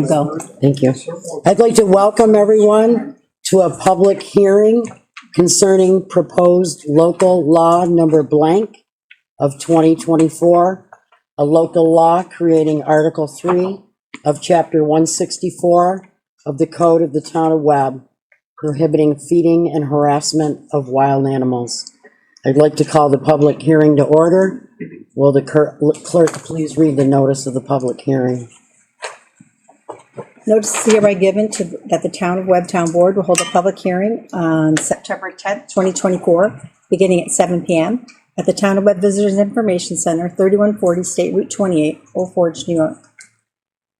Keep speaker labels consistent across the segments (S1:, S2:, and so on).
S1: you go.
S2: Thank you. I'd like to welcome everyone to a public hearing concerning proposed local law number blank of 2024, a local law creating Article 3 of Chapter 164 of the Code of the Town of Webb, prohibiting feeding and harassment of wild animals. I'd like to call the public hearing to order. Will the clerk please read the notice of the public hearing?
S1: Notice is hereby given that the Town of Webb Town Board will hold a public hearing on September 10th, 2024, beginning at 7 p.m. at the Town of Webb Visitors Information Center, 3140 State Route 28, Old Forge, New York,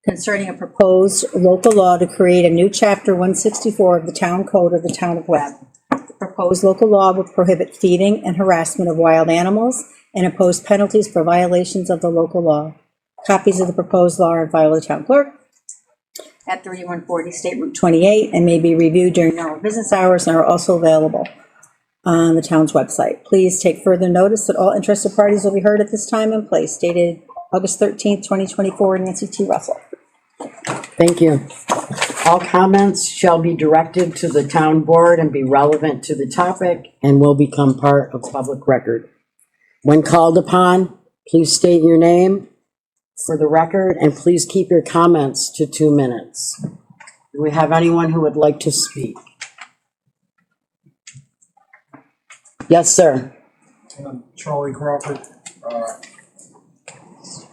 S1: concerning a proposed local law to create a new Chapter 164 of the Town Code of the Town of Webb. The proposed local law will prohibit feeding and harassment of wild animals and impose penalties for violations of the local law. Copies of the proposed law are on file with the town clerk at 3140 State Route 28 and may be reviewed during normal business hours and are also available on the town's website. Please take further notice that all interested parties will be heard at this time and place. Dated August 13th, 2024, Nancy T. Russell.
S2: Thank you. All comments shall be directed to the town board and be relevant to the topic and will become part of public record. When called upon, please state your name for the record and please keep your comments to 2 minutes. Do we have anyone who would like to speak? Yes, sir.
S3: Charlie Crawford.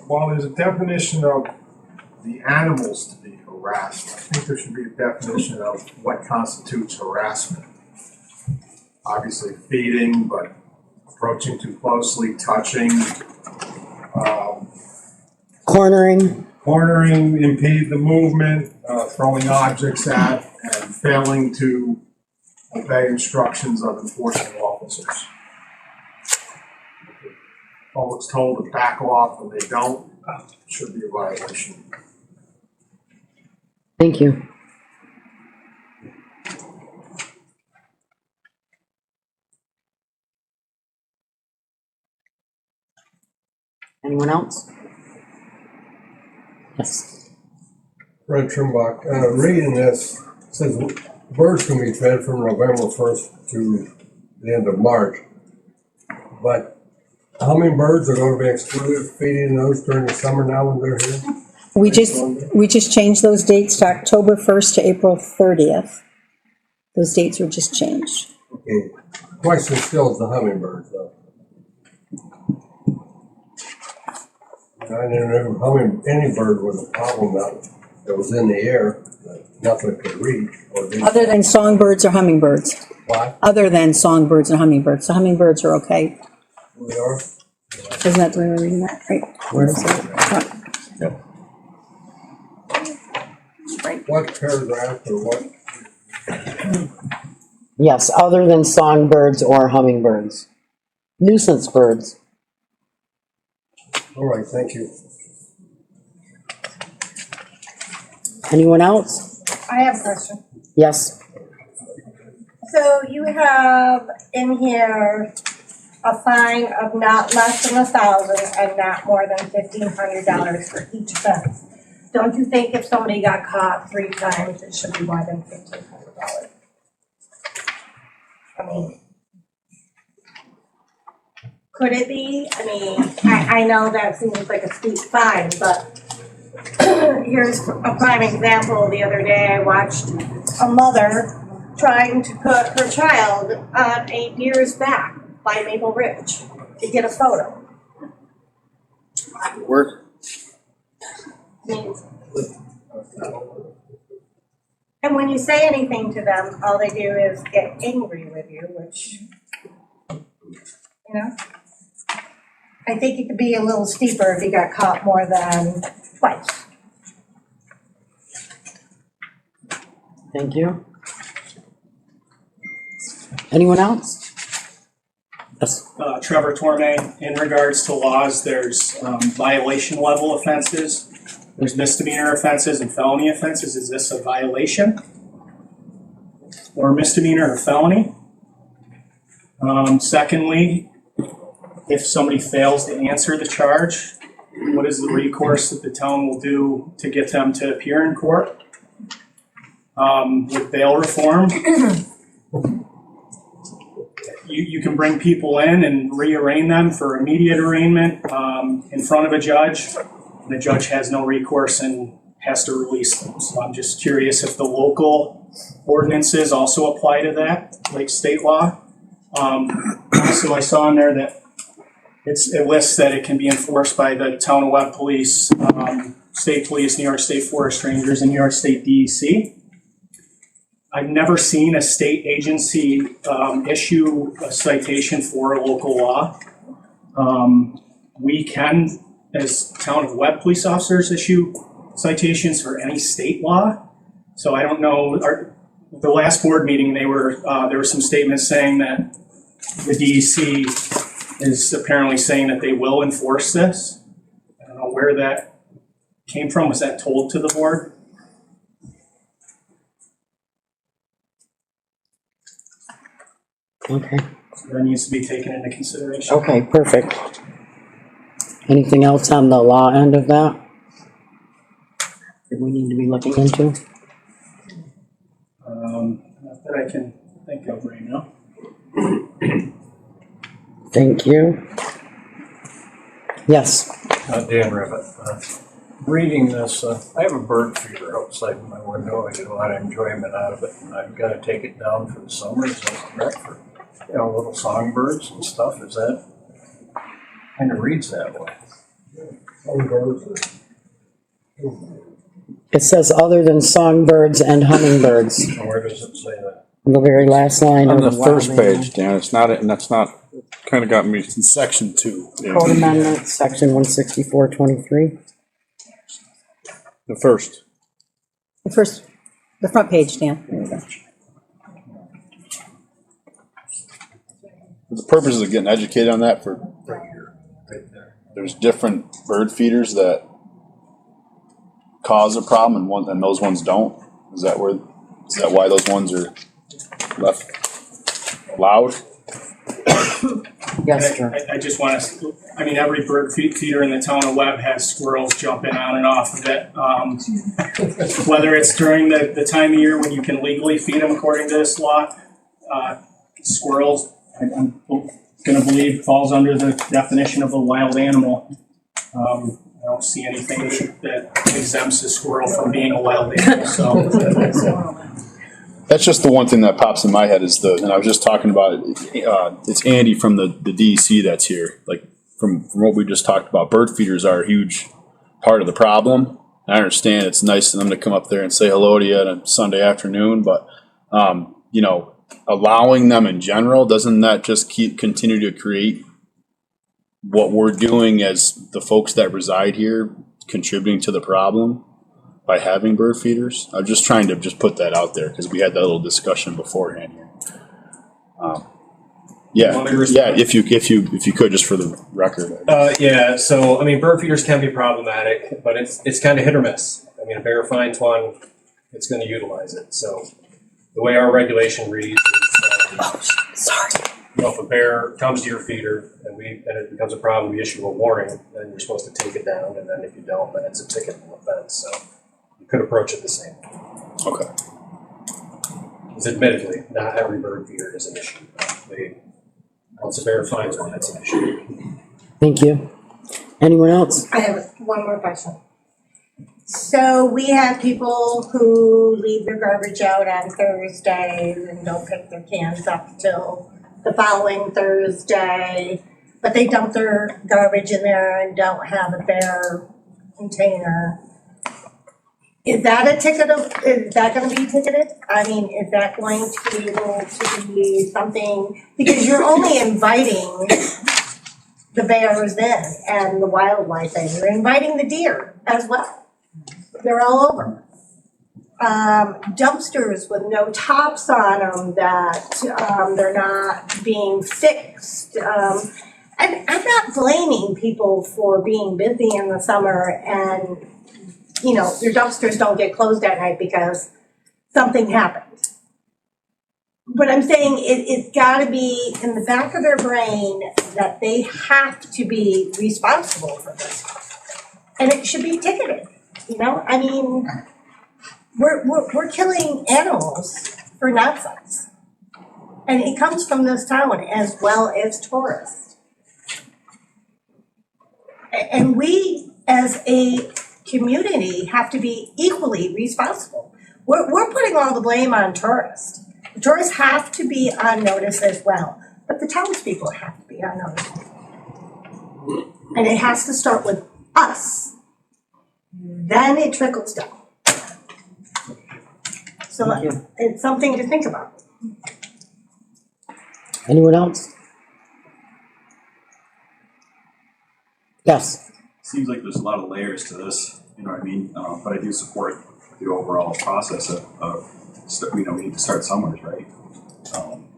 S3: While there's a definition of the animals to be harassed, I think there should be a definition of what constitutes harassment. Obviously feeding, but approaching too closely, touching, cornering, impede the movement, throwing objects at, and failing to obey instructions of enforcement officers. If the public's told to back off and they don't, it should be a violation.
S2: Thank you. Anyone else? Yes.
S4: Fred Trimbach, reading this, it says birds can be fed from November 1st to the end of March, but hummingbirds are going to be excluded, feeding those during the summer now when they're here?
S1: We just changed those dates to October 1st to April 30th. Those dates were just changed.
S4: Okay. Question still is the hummingbirds, though. I didn't know any bird was a problem that was in the air, that nothing could reach.
S1: Other than songbirds or hummingbirds.
S4: What?
S1: Other than songbirds and hummingbirds. So hummingbirds are okay.
S4: We are?
S1: Isn't that the way we're reading that? Right.
S2: Where is it?
S4: Yep.
S1: Right.
S4: What paragraph or what?
S2: Yes, other than songbirds or hummingbirds. Nuisance birds.
S4: All right, thank you.
S2: Anyone else?
S5: I have a question.
S2: Yes.
S5: So you have in here a fine of not less than $1,000 and not more than $1,500 for each offense. Don't you think if somebody got caught 3 times, it should be more than $1,500? I mean, could it be? I mean, I know that seems like a steep fine, but here's a prime example. The other day I watched a mother trying to put her child on a deer's back by Maple Ridge to get a photo.
S3: Work.
S5: And when you say anything to them, all they do is get angry with you, which, you know, I think it could be a little steeper if you got caught more than twice.
S2: Thank you. Anyone else? Yes.
S6: Trevor Torme, in regards to laws, there's violation level offenses, there's misdemeanor offenses and felony offenses. Is this a violation or misdemeanor or felony? Secondly, if somebody fails to answer the charge, what is the recourse that the town will do to get them to appear in court? With bail reform, you can bring people in and rearraign them for immediate arraignment in front of a judge. The judge has no recourse and has to release them. So I'm just curious if the local ordinances also apply to that, like state law. So I saw in there that it lists that it can be enforced by the town of Webb Police, State Police, New York State Forest Rangers, and New York State DEC. I've never seen a state agency issue a citation for a local law. We can, as town of Webb police officers, issue citations for any state law. So I don't know, the last board meeting, there were some statements saying that the DEC is apparently saying that they will enforce this. I don't know where that came from. Was that told to the board?
S2: Okay,
S6: So that needs to be taken into consideration.
S2: okay, perfect. Anything else on the law end of that that we need to be looking into?
S6: Not that I can think of right now.
S2: Thank you. Yes,
S7: Dan Ribbit. Reading this, I have a bird feeder outside my window. I get a lot of enjoyment out of it, and I've got to take it down for the summer. Is that correct? For little songbirds and stuff. Is that kind of reads that way?
S2: it says other than songbirds and hummingbirds.
S7: Where does it say that?
S2: The very last line
S8: On
S2: of
S8: the first
S2: wild animal.
S8: page, Dan, it's not, and that's not, kind of got me.
S3: In section 2.
S8: Yeah.
S2: Code Amendment, section 16423.
S8: The first.
S1: The front page, Dan. There you go.
S8: For the purposes of getting educated on that, for
S7: Right here, right there.
S8: there's different bird feeders that cause a problem, and those ones don't. Is that why those ones are left allowed?
S2: Yes, sir.
S6: I just want to, every bird feeder in the town of Webb has squirrels jumping on and off of it. Whether it's during the time of year when you can legally feed them according to this law, squirrels, I'm going to believe falls under the definition of a wild animal. I don't see anything that exempts a squirrel from being a wild animal, so.
S8: That's just the one thing that pops in my head is and I was just talking about it, it's Andy from the DEC that's here. Like from what we just talked about, bird feeders are a huge part of the problem. I understand it's nice of them to come up there and say hello to you on a Sunday afternoon, but allowing them in general, doesn't that just continue to create what we're doing as the folks that reside here contributing to the problem? By having bird feeders, I'm just trying to put that out there because we had that little discussion beforehand here. If you could, just for the record.
S9: So bird feeders can be problematic, but it's kind of hit or miss. A bear finds one, it's going to utilize it. So the way our regulation reads is, if a bear comes to your feeder and it becomes a problem, we issue a warning, then you're supposed to take it down, and then if you don't, then it's a ticketable offense. So you could approach it the same way.
S8: Okay.
S9: Because admittedly, not every bird feeder is an issue. Once a bear finds one, that's an issue.
S2: Thank you. Anyone else?
S5: I have one more question. So we have people who leave their garbage out on Thursdays and don't pick their cans up till the following Thursday, but they dump their garbage in there and don't have a bare container. Is that is that going to be ticketed? Is that going to be able to be something, because you're only inviting the bears in and the wildlife in, you're inviting the deer as well. They're all over. Dumpsters with no tops on them that they're not being fixed. And I'm not blaming people for being busy in the summer and, your dumpsters don't get closed at night because something happened. But I'm saying it's got to be in the back of their brain that they have to be responsible for this. and it should be ticketed, you know? I mean, we're killing animals for nonsense. And it comes from this town as well as tourists. And we, as a community, have to be equally responsible. We're putting all the blame on tourists. The tourists have to be on notice as well, but the townspeople have to be on notice. And it has to start with us. Then it trickles down. So it's something to think about.
S2: Anyone else? Yes.
S10: Seems like there's a lot of layers to this, you know what I mean? But I do support the overall process we need to start somewhere, right?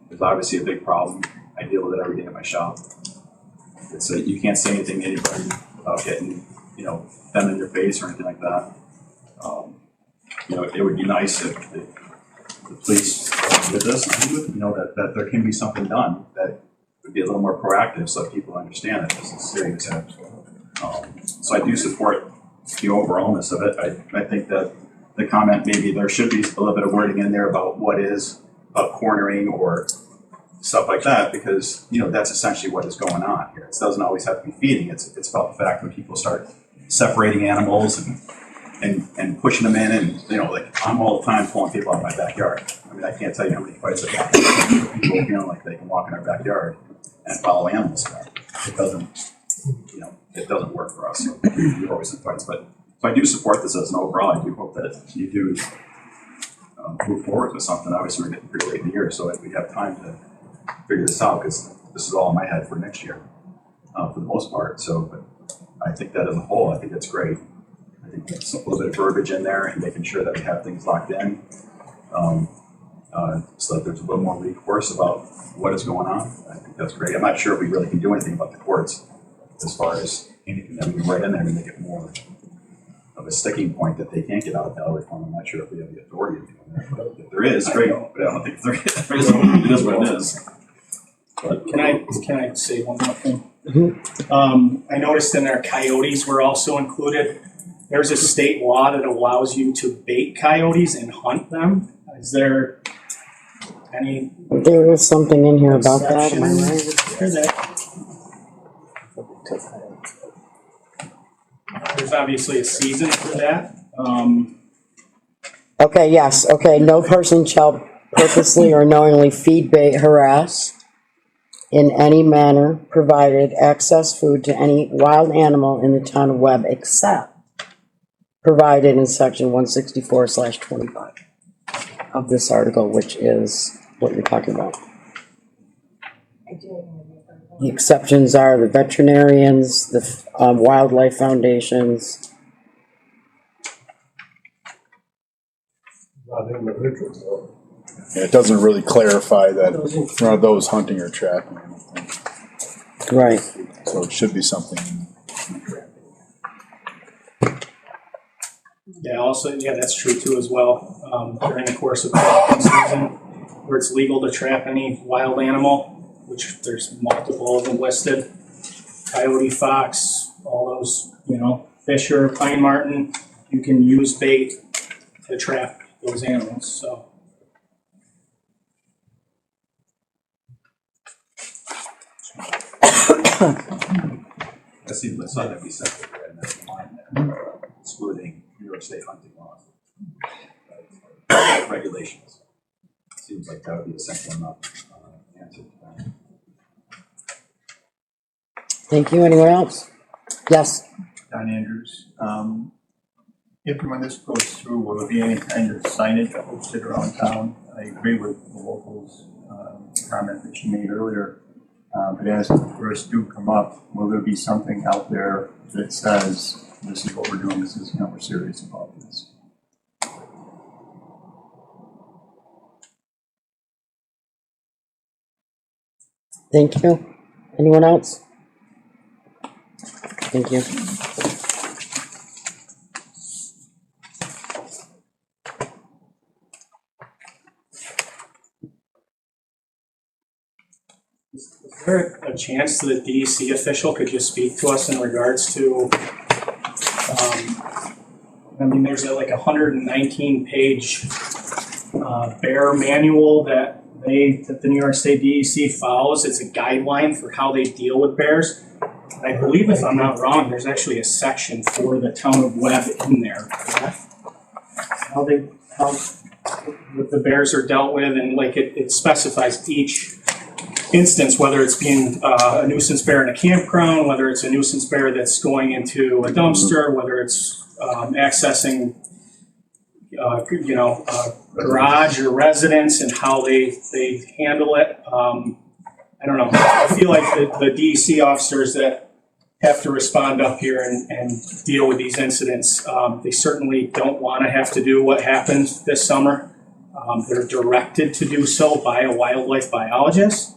S10: There's obviously a big problem. I deal with it every day at my shop. It's you can't say anything to anybody without getting, them in your face or anything like that. It would be nice if the police did this, that there can be something done that would be a little more proactive so people understand that this is serious. So I do support the overallness of it. I think that the comment, maybe there should be a little bit of wording in there about what is cornering or stuff like that, because that's essentially what is going on here. It doesn't always have to be feeding. It's about the fact when people start separating animals and pushing them in, and like I'm all the time pulling people out of my backyard. I mean, I can't tell you how many fights I've had with people feeling like they can walk in our backyard and follow animals around. It doesn't work for us. So we're always in fights, but so I do support this as an overall. I do hope that you do move forward with something. Obviously, we're getting pretty late in the year, so we have time to figure this out, because this is all in my head for next year, for the most part. So, but I think that as a whole, I think that's great. I think there's a little bit of verbiage in there and making sure that we have things locked in, so that there's a little more recourse about what is going on. I think that's great. I'm not sure if we really can do anything about the courts as far as anything that we can write in there to make it more of a sticking point that they can't get out of bail reform. I'm not sure if we have the authority to do that. But if there is, great. But I don't think there is. It is what it is. But,
S6: Can I say one more thing?
S2: Mm-hmm.
S6: I noticed in there coyotes were also included. There's a state law that allows you to bait coyotes and hunt them. Is there any
S2: There is something in here about that, am I right?
S6: There's obviously a season for that.
S2: Okay, yes, okay, no person shall purposely or knowingly feed, bait, harass in any manner provided access food to any wild animal in the town of Webb except provided in section 164/25 of this article, which is what you're talking about. The exceptions are the veterinarians, the wildlife foundations.
S4: Not individuals, though.
S8: Yeah, it doesn't really clarify that there are those hunting or trapping.
S2: Right.
S8: So it should be something.
S6: Yeah, that's true too as well. During the course of the season, where it's legal to trap any wild animal, which there's multiple of them listed. Coyote, fox, all those, fisher, pine marten, you can use bait to trap those animals, so.
S10: that seems like something that we said in that line there, excluding New York State hunting laws, regulations. Seems like that would be a simple enough answer to that.
S2: Thank you. Anyone else? Yes.
S11: Don Andrews. If and when this goes through, will there be any kind of signage posted around town? I agree with the locals' comment that she made earlier. But as the first do come up, will there be something out there that says, this is what we're doing, this is, we're serious about this?
S2: Thank you. Anyone else? Thank you.
S6: Is there a chance that the DEC official could just speak to us in regards to I mean, there's like 119-page bear manual that the New York State DEC follows. It's a guideline for how they deal with bears. I believe, if I'm not wrong, there's actually a section for the town of Webb in there. How the bears are dealt with, and like it specifies each instance, whether it's being a nuisance bear in a campground, whether it's a nuisance bear that's going into a dumpster, whether it's accessing garage or residence, and how they handle it. I don't know. I feel like the DEC officers that have to respond up here and deal with these incidents, they certainly don't want to have to do what happened this summer. They're directed to do so by a wildlife biologist.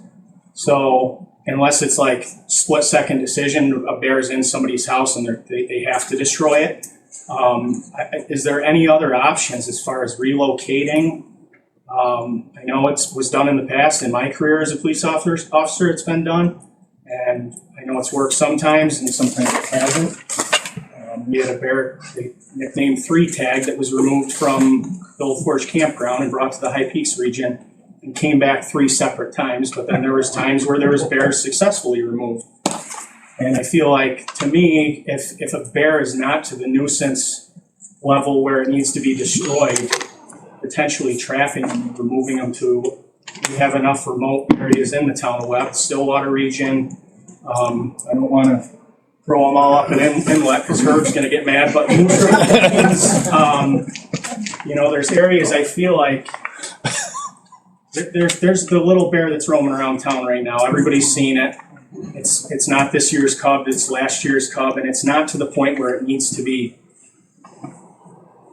S6: So unless it's like split-second decision, a bear's in somebody's house and they have to destroy it. Is there any other options as far as relocating? I know it was done in the past. In my career as a police officer, it's been done. And I know it's worked sometimes and sometimes it hasn't. We had a bear, they nicknamed 3 Tag, that was removed from Bill Forge Campground and brought to the High Peaks region and came back 3 separate times. But then there was times where there was bears successfully removed. And I feel like, to me, if a bear is not to the nuisance level where it needs to be destroyed, potentially trapping them, removing them to, we have enough remote areas in the town of Webb, Stillwater region. I don't want to throw them all up in inlet because Herb's going to get mad, but there's areas I feel like there's the little bear that's roaming around town right now. Everybody's seen it. It's not this year's cub, it's last year's cub, and it's not to the point where it needs to be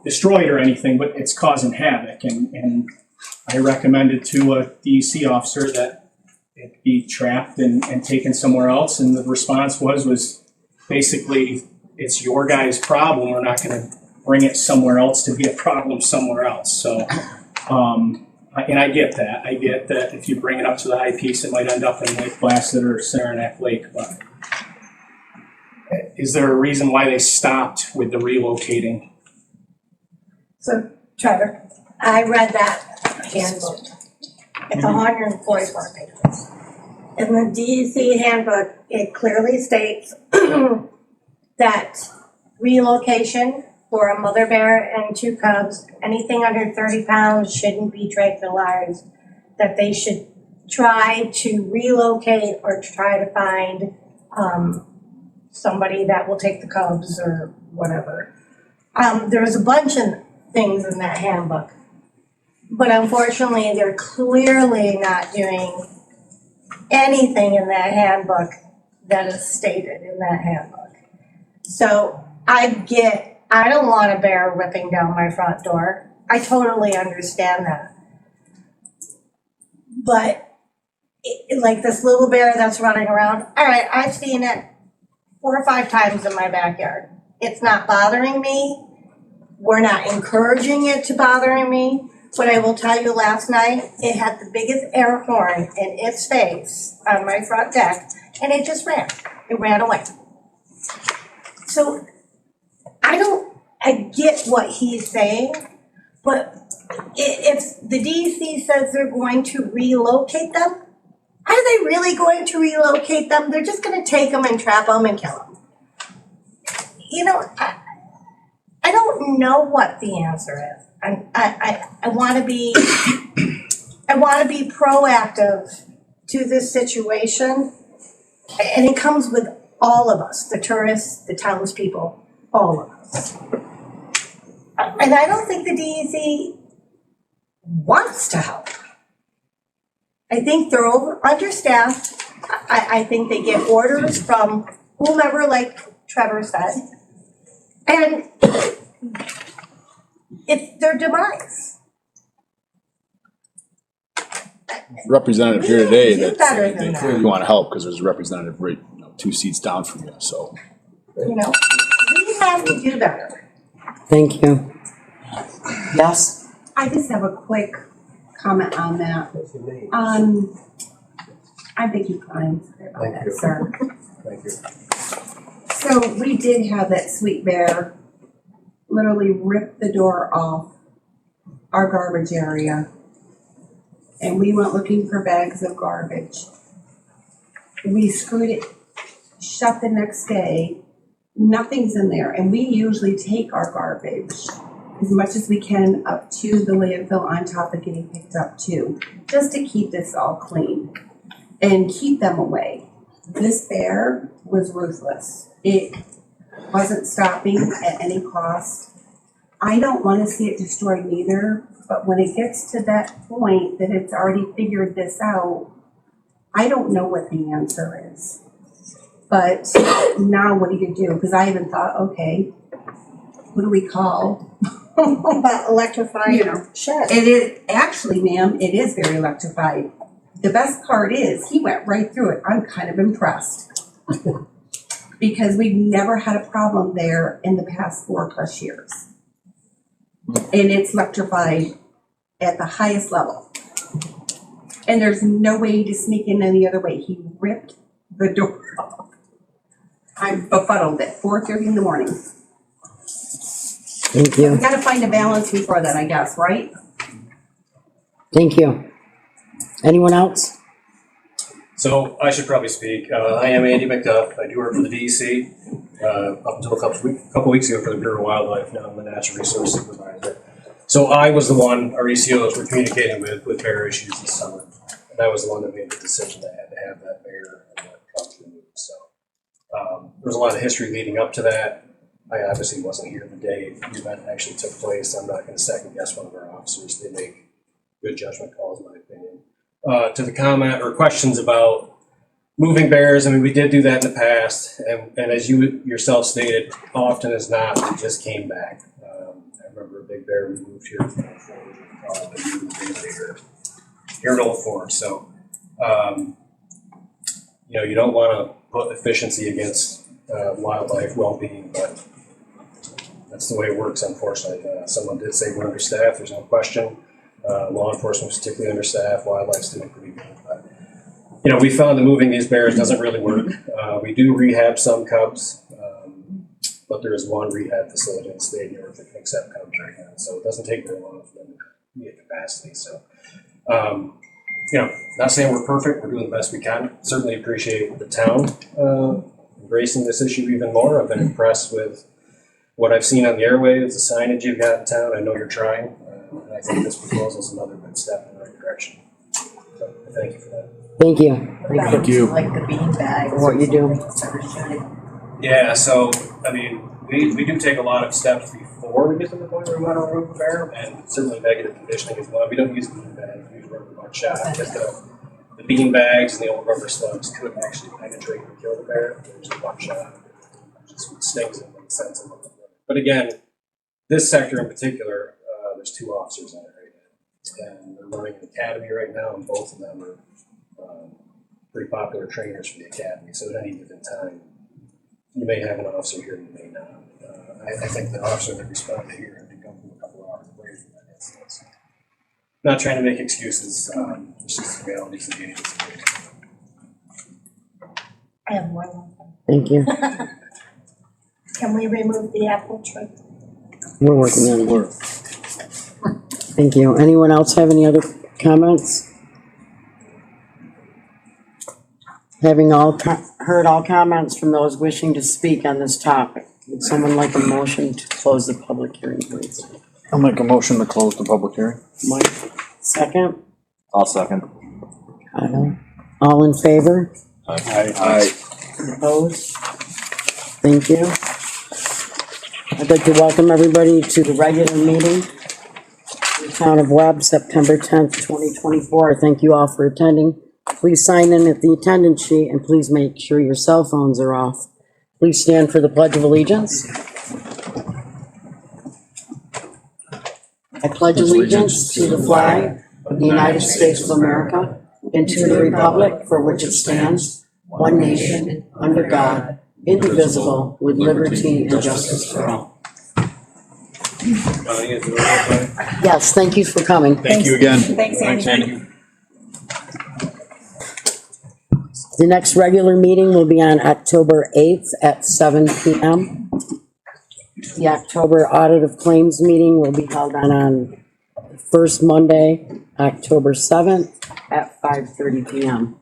S6: destroyed or anything, but it's causing havoc. And I recommended to a DEC officer that it be trapped and taken somewhere else, and the response was basically, it's your guy's problem. We're not going to bring it somewhere else to be a problem somewhere else. So, and I get that. I get that if you bring it up to the High Peaks, it might end up in Lake Placid or Saranac Lake. But is there a reason why they stopped with the relocating?
S5: So, Trevor, I read that handbook. It's 144 pages. In the DEC handbook, it clearly states that relocation for a mother bear and 2 cubs, anything under 30 pounds shouldn't be tranquilized, that they should try to relocate or try to find somebody that will take the cubs or whatever. There's a bunch of things in that handbook, but unfortunately they're clearly not doing anything in that handbook that is stated in that handbook. So I don't want a bear ripping down my front door. I totally understand that. But like this little bear that's running around, all right, I've seen it 4 or 5 times in my backyard. It's not bothering me. We're not encouraging it to bothering me. But I will tell you, last night, it had the biggest air horn in its face on my front deck, and it just ran. It ran away. So I get what he's saying, but if the DEC says they're going to relocate them, are they really going to relocate them? They're just going to take them and trap them and kill them. I don't know what the answer is. I want to be proactive to this situation, and it comes with all of us, the tourists, the townspeople, all of us. And I don't think the DEC wants to help. I think they're understaffed. I think they get orders from whomever, like Trevor said, and it's their demise.
S8: Representative here today
S5: do better than
S8: they
S5: that.
S8: clearly want to help because there's a representative right 2 seats down from you. So
S5: We have to do better.
S2: Thank you. Yes?
S12: I just have a quick comment on that. I beg your pardon about
S4: Thank
S12: that,
S4: you.
S12: sir.
S4: Thank you.
S12: So we did have that sweet bear literally ripped the door off our garbage area. And we went looking for bags of garbage. We screwed it shut the next day. Nothing's in there. And we usually take our garbage as much as we can up to the landfill on top of getting picked up too, just to keep this all clean and keep them away. This bear was ruthless. It wasn't stopping at any cost. I don't want to see it destroyed neither, but when it gets to that point that it's already figured this out, I don't know what the answer is. But now what do you do? Because I even thought, okay, what do we call?
S5: About electrified
S12: You know,
S5: shed.
S12: It is, actually, ma'am, it is very electrified. The best part is, he went right through it. I'm kind of impressed. Because we've never had a problem there in the past 4+ years. And it's electrified at the highest level. And there's no way to sneak in any other way. He ripped the door off. I'm befuddled at 4:30 in the morning.
S2: Thank you.
S12: We gotta find a balance before that, I guess, right?
S2: Thank you. Anyone else?
S9: So I should probably speak. I am Andy McDuff. I do work for the DEC. Up until a couple weeks ago for the Bureau of Wildlife. Now I'm the Natural Resource Supervisor. So I was the one our ECOs were communicating with bear issues this summer. And I was the one that made the decision that had to have that bear and that trunk removed. So there was a lot of history leading up to that. I obviously wasn't here the day the event actually took place. I'm not going to second guess one of our officers. They make good judgment calls, in my opinion. To the comment or questions about moving bears, I mean, we did do that in the past, and as you yourself stated, often as not, we just came back. I remember a big bear we moved here from here in Old Fort. So, you know, you don't want to put efficiency against wildlife well-being, but that's the way it works, unfortunately. Someone did say we're understaffed, there's no question. Law enforcement was particularly understaffed, wildlife's doing pretty good. But, you know, we found that moving these bears doesn't really work. We do rehab some cubs, but there is one rehab facility in the state of New York that can accept cubs right now. So it doesn't take very long for them to be at capacity. So, you know, not saying we're perfect, we're doing the best we can. Certainly appreciate the town embracing this issue even more. I've been impressed with what I've seen on the airwaves, the signage you've got in town. I know you're trying. And I think this proposal is another good step in the right direction. So thank you for that.
S2: Thank you.
S8: Thank you.
S12: Like the bean bags.
S2: For what you do.
S9: Yeah, so, I mean, we do take a lot of steps before we get to the point where we want to remove a bear, and certainly negative conditioning is one. We don't use bean bags, we use rubber buckshot, because the bean bags and the old rubber slugs couldn't actually penetrate and kill the bear. There's a buckshot, just stings them and sends them. But again, this sector in particular, there's 2 officers on it right now, and they're running an academy right now, and both of them are pretty popular trainers for the academy. So at any given time, you may have an officer here, you may not. I think the officer that responded here had to come from a couple hours away from that instance. Not trying to make excuses, it's just the realities of the game.
S5: I have one.
S2: Thank you.
S5: Can we remove the apple tree?
S2: We're working on it. Thank you. Anyone else have any other comments? Having heard all comments from those wishing to speak on this topic, would someone like a motion to close the public hearing, please?
S8: I'll make a motion to close the public hearing.
S2: Mike, second?
S10: I'll second.
S2: Kyle. All in favor?
S8: Aye.
S2: Opposed? Thank you. I'd like to welcome everybody to the regular meeting. The Town of Webb, September 10th, 2024. Thank you all for attending. Please sign in at the attendance sheet and please make sure your cell phones are off. Please stand for the Pledge of Allegiance. I pledge allegiance to the flag of the United States of America and to the republic for which it stands, one nation, under God, indivisible, with liberty and justice for all. Yes, thank you for coming.
S8: Thank you again.
S1: Thanks, Andy.
S2: The next regular meeting will be on October 8th at 7 p.m. The October audit of claims meeting will be held on first Monday, October 7th at 5:30 PM.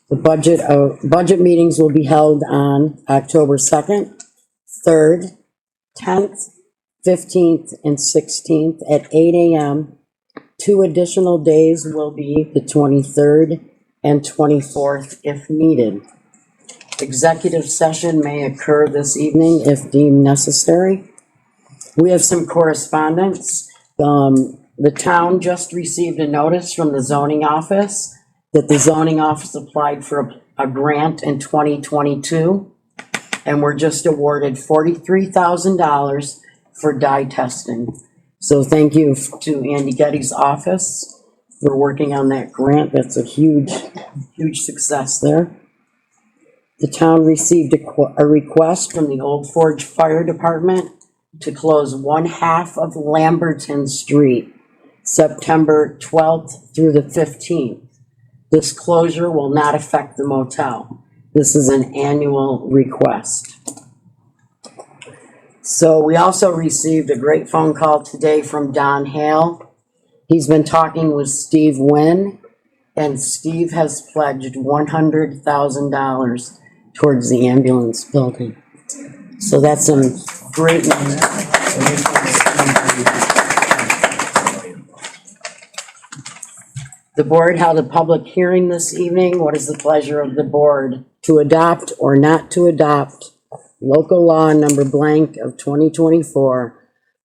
S2: The budget meetings will be held on October 2nd, 3rd, 10th, 15th, and 16th at 8 AM. 2 additional days will be the 23rd and 24th if needed. Executive session may occur this evening if deemed necessary. We have some correspondence. The town just received a notice from the zoning office that the zoning office applied for a grant in 2022, and we're just awarded $43,000 for dye testing. So thank you to Andy Getty's office for working on that grant. That's a huge, huge success there. The town received a request from the Old Forge Fire Department to close one half of Lamberton Street, September 12th through the 15th. This closure will not affect the motel. This is an annual request. So we also received a great phone call today from Don Hale. He's been talking with Steve Wynn, and Steve has pledged $100,000 towards the ambulance building. So that's some great news. The board held a public hearing this evening. What is the pleasure of the board? To adopt or not to adopt local law number blank of 2024,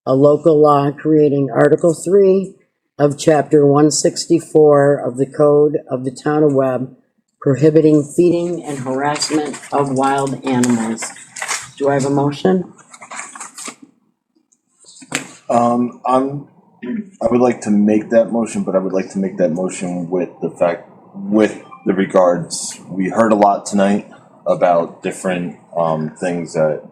S2: a local law creating Article 3 of Chapter 164 of the Code of the Town of Webb, prohibiting feeding and harassment of wild animals. Do I have a motion?
S13: I would like to make that motion, but I would like to make that motion with the regards, we heard a lot tonight about different things that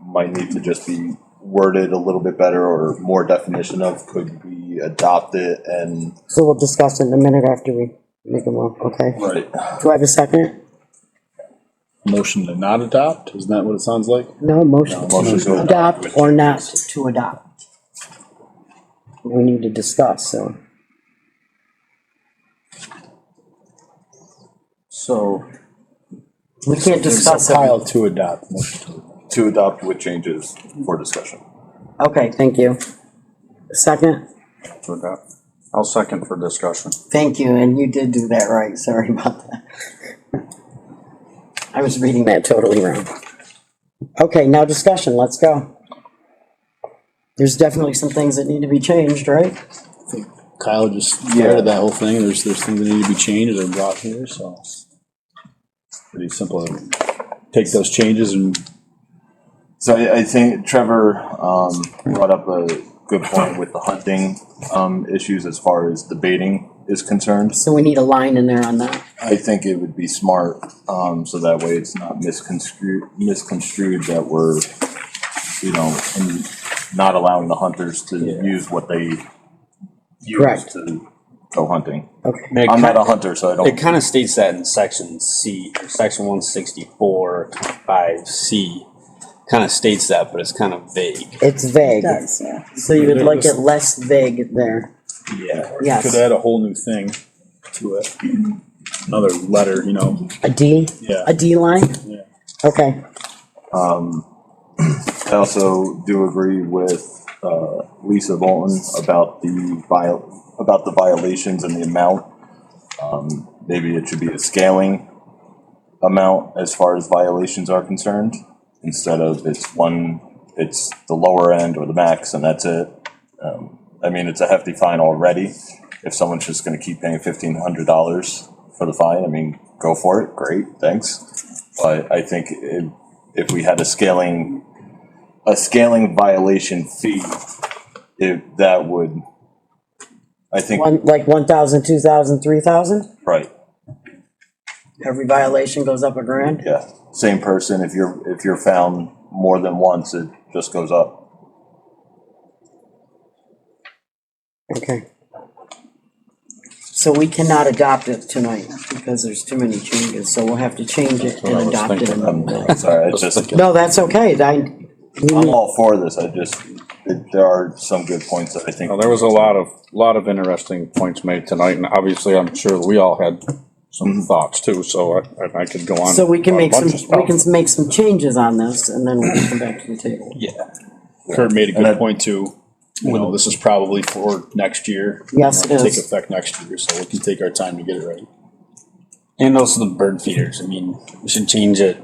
S13: might need to just be worded a little bit better or more definition of. Could we adopt it and?
S2: So we'll discuss it in a minute after we make a motion, okay?
S13: Right.
S2: Do I have a second?
S8: Motion to not adopt, isn't that what it sounds like?
S2: No, motion
S13: motion
S2: to
S13: to
S2: adopt
S13: adopt.
S2: or not to adopt. We need to discuss, so.
S8: So.
S2: We can't discuss it.
S8: Kyle to adopt, motion
S13: To adopt with changes for discussion.
S2: Okay, thank you. Second?
S14: To adopt. I'll second for discussion.
S2: Thank you, and you did do that right, sorry about that. I was reading that totally wrong. Okay, now discussion, let's go. There's definitely some things that need to be changed, right?
S8: I think Kyle just started that whole thing. There's things that need to be changed or brought here, so it's pretty simple to take those changes and.
S13: So I think Trevor brought up a good point with the hunting issues as far as the baiting is concerned.
S2: So we need a line in there on that.
S13: I think it would be smart, so that way it's not misconstrued that we're, not allowing the hunters to use what they use
S2: Correct.
S13: to go hunting.
S2: Okay.
S13: I'm not a hunter, so I don't.
S14: It kind of states that in section C, or section 164, 5C. Kind of states that, but it's kind of vague.
S2: It's vague.
S1: It does, yeah.
S2: So you would like it less vague there.
S8: Yeah.
S2: Yes.
S8: Could add a whole new thing to it. Another letter,
S2: A D?
S8: Yeah.
S2: A D line?
S8: Yeah.
S2: Okay.
S13: I also do agree with Lisa Bolton about the violations and the amount. Maybe it should be a scaling amount as far as violations are concerned, instead of it's the lower end or the max and that's it. It's a hefty fine already. If someone's just going to keep paying $1,500 for the fine, go for it. Great, thanks. But I think if we had a scaling violation fee, that would, I think.
S2: Like 1,000, 2,000, 3,000?
S13: Right.
S2: Every violation goes up $1,000?
S13: Yeah. Same person. If you're found more than once, it just goes up.
S2: Okay. So we cannot adopt it tonight because there's too many changes, so we'll have to change it and adopt it.
S13: I'm sorry.
S2: No, that's okay.
S13: I'm all for this, there are some good points that I think.
S8: Well, there was a lot of interesting points made tonight, and obviously, I'm sure we all had some thoughts too, so I could go on.
S2: So we can
S8: about a
S2: make
S8: bunch
S2: some,
S8: of
S2: we can
S8: stuff.
S2: make some changes on this, and then we'll come back to the table.
S8: Yeah. Kurt made a
S13: And
S8: good
S13: I-
S8: point too. You know, this is probably for next year.
S2: Yes, it
S8: Take
S2: is.
S8: effect next year, so we can take our time to get it ready.
S14: And also the bird feeders. I mean, we should change it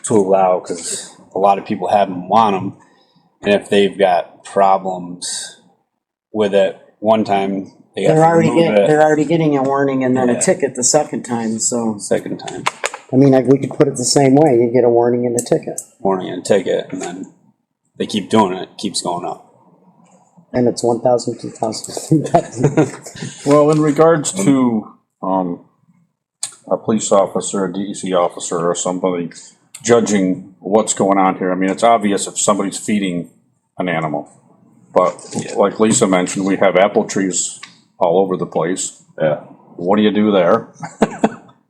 S14: to allow, because a lot of people have them, want them. And if they've got problems with it one time, they have
S2: They're
S14: to
S2: already
S14: remove it
S2: they're already getting a warning and then a
S14: Yeah.
S2: ticket the second time, so,
S14: second time,
S2: I mean, we could put it the same way, you get a warning and a ticket,
S14: warning and ticket, and then they keep doing it, it keeps going up.
S2: and it's 1,000, 2,000, 3,000.
S8: Well, in regards to, a police officer, a DEC officer, or somebody judging what's going on here, I mean, it's obvious if somebody's feeding an animal. But like Lisa mentioned, we have apple trees all over the place.
S13: Yeah.
S8: What do you do there?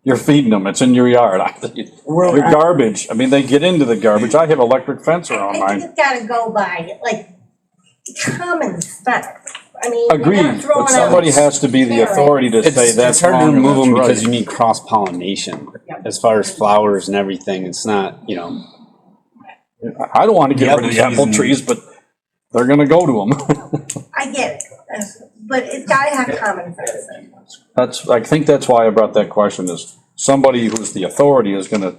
S8: You're feeding them, it's in your yard. Your garbage, I mean, they get into the garbage. I have electric fence around
S5: I think
S8: mine.
S5: it's gotta go by, like, common sense. I mean, you're
S8: Agreed,
S5: not throwing
S8: but
S5: out
S8: somebody has to be the
S5: carrots.
S8: authority to say
S14: It's
S8: that's
S14: hard to
S8: wrong and
S14: remove
S8: that's
S14: them because
S8: right.
S14: you need cross pollination. As far as flowers and everything, it's not, you know.
S8: I don't want to get
S14: The
S8: rid of the
S14: apple
S8: apple
S14: trees
S8: trees, but they're gonna go to them.
S5: I get it, but it's gotta have common sense.
S8: I think that's why I brought that question, is somebody who's the authority is gonna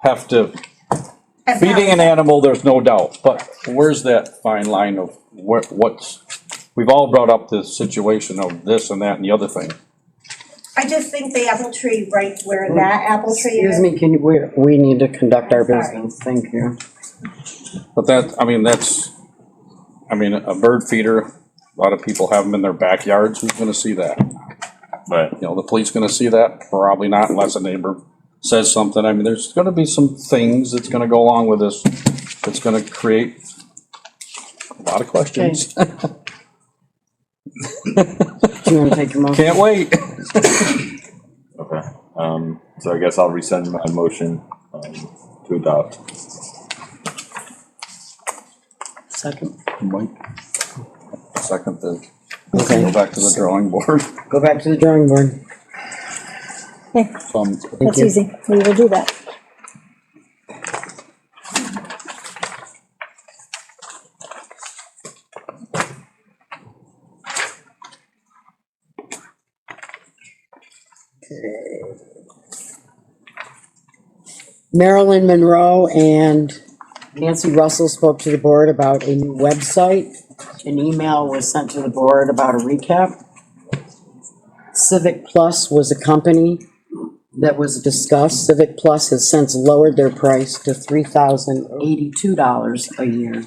S8: have to,
S5: And
S8: feeding an animal, there's no doubt, but where's that fine line of we've all brought up the situation of this and that and the other thing.
S5: I just think the apple tree right where that apple tree is.
S2: Excuse me, can you, we need to conduct our business, thank you.
S8: But a bird feeder, a lot of people have them in their backyards, who's gonna see that?
S13: Right.
S8: You know, the police gonna see that? Probably not, unless a neighbor says something. I mean, there's gonna be some things that's gonna go along with this, that's gonna create a lot of questions.
S2: Do you wanna take a motion?
S8: Can't wait.
S13: Okay, so I guess I'll resend my motion, to adopt.
S2: Second,
S8: Mike. Second, then
S2: okay,
S8: go back to the drawing board.
S2: go back to the drawing board.
S1: Okay,
S2: Thank
S1: that's
S2: you.
S1: easy. We will do that.
S2: Marilyn Monroe and Nancy Russell spoke to the board about a new website. An email was sent to the board about a recap. Civic Plus was a company that was discussed. Civic Plus has since lowered their price to $3,082 a year.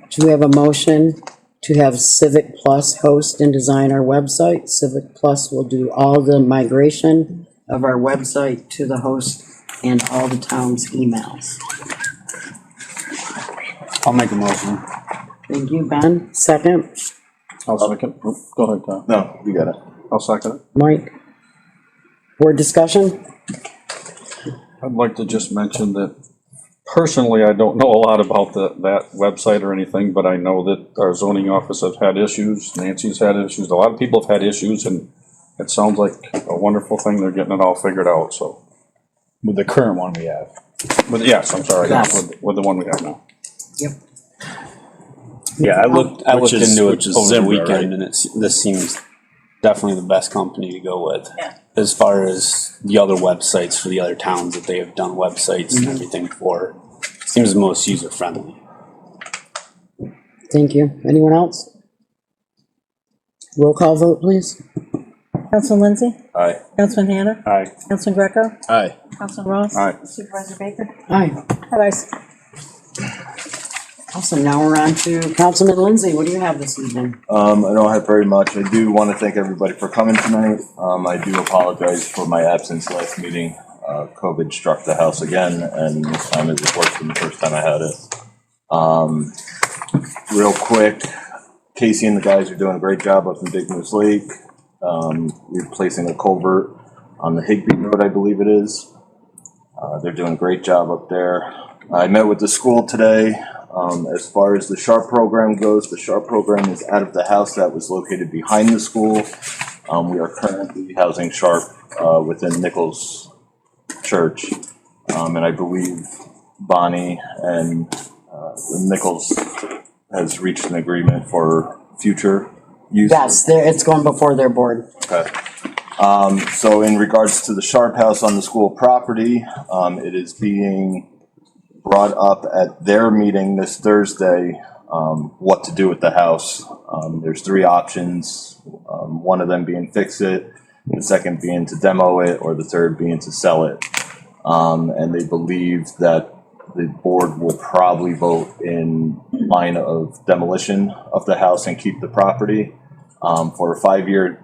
S2: Do we have a motion to have Civic Plus host and design our website? Civic Plus will do all the migration of our website to the host and all the town's emails.
S14: I'll make a motion.
S2: Thank you, Ben. Second,
S8: I'll second. Oh, go ahead, Tom.
S13: No, you got it.
S8: I'll second it.
S2: Mike. Board discussion?
S8: I'd like to just mention that personally, I don't know a lot about that website or anything, but I know that our zoning office have had issues, Nancy's had issues, a lot of people have had issues, and it sounds like a wonderful thing, they're getting it all figured out, so.
S14: With the current one we have.
S8: Yes, I'm sorry,
S2: Yes.
S8: with the one we have now.
S2: Yep.
S14: Yeah, I looked
S8: Which is-
S14: into
S8: which
S14: it
S8: is
S14: over the
S8: Zimbra,
S14: weekend,
S8: right?
S14: and this seems definitely the best company to go with.
S5: Yeah.
S14: As far as the other websites for the other towns that they have done websites and everything for, seems the most user friendly.
S2: Thank you. Anyone else? Roll call vote, please.
S1: Councilman Lindsay?
S13: Aye.
S1: Councilman Hannah?
S8: Aye.
S1: Councilman Greco?
S14: Aye.
S1: Councilman Ross?
S8: Aye.
S1: Supervisor Baker?
S2: Aye.
S1: Otherwise,
S2: Awesome. Now we're on to Councilman Lindsay. What do you have this evening?
S13: I don't have very much. I do want to thank everybody for coming tonight. I do apologize for my absence last meeting. COVID struck the house again, and this time it was worse than the first time I had it. Real quick, Casey and the guys are doing a great job up in Big Moose Lake. Replacing a culvert on the Higbee Road, I believe it is. They're doing a great job up there. I met with the school today. As far as the SHARP program goes, the SHARP program is out of the house that was located behind the school. We are currently housing SHARP within Nichols Church. And I believe Bonnie and Nichols has reached an agreement for future use.
S2: Yes, it's going before their board.
S13: Okay. So in regards to the Sharp House on the school property, it is being brought up at their meeting this Thursday, what to do with the house. There's three options, one of them being fix it, the second being to demo it, or the third being to sell it. And they believe that the board will probably vote in line of demolition of the house and keep the property for a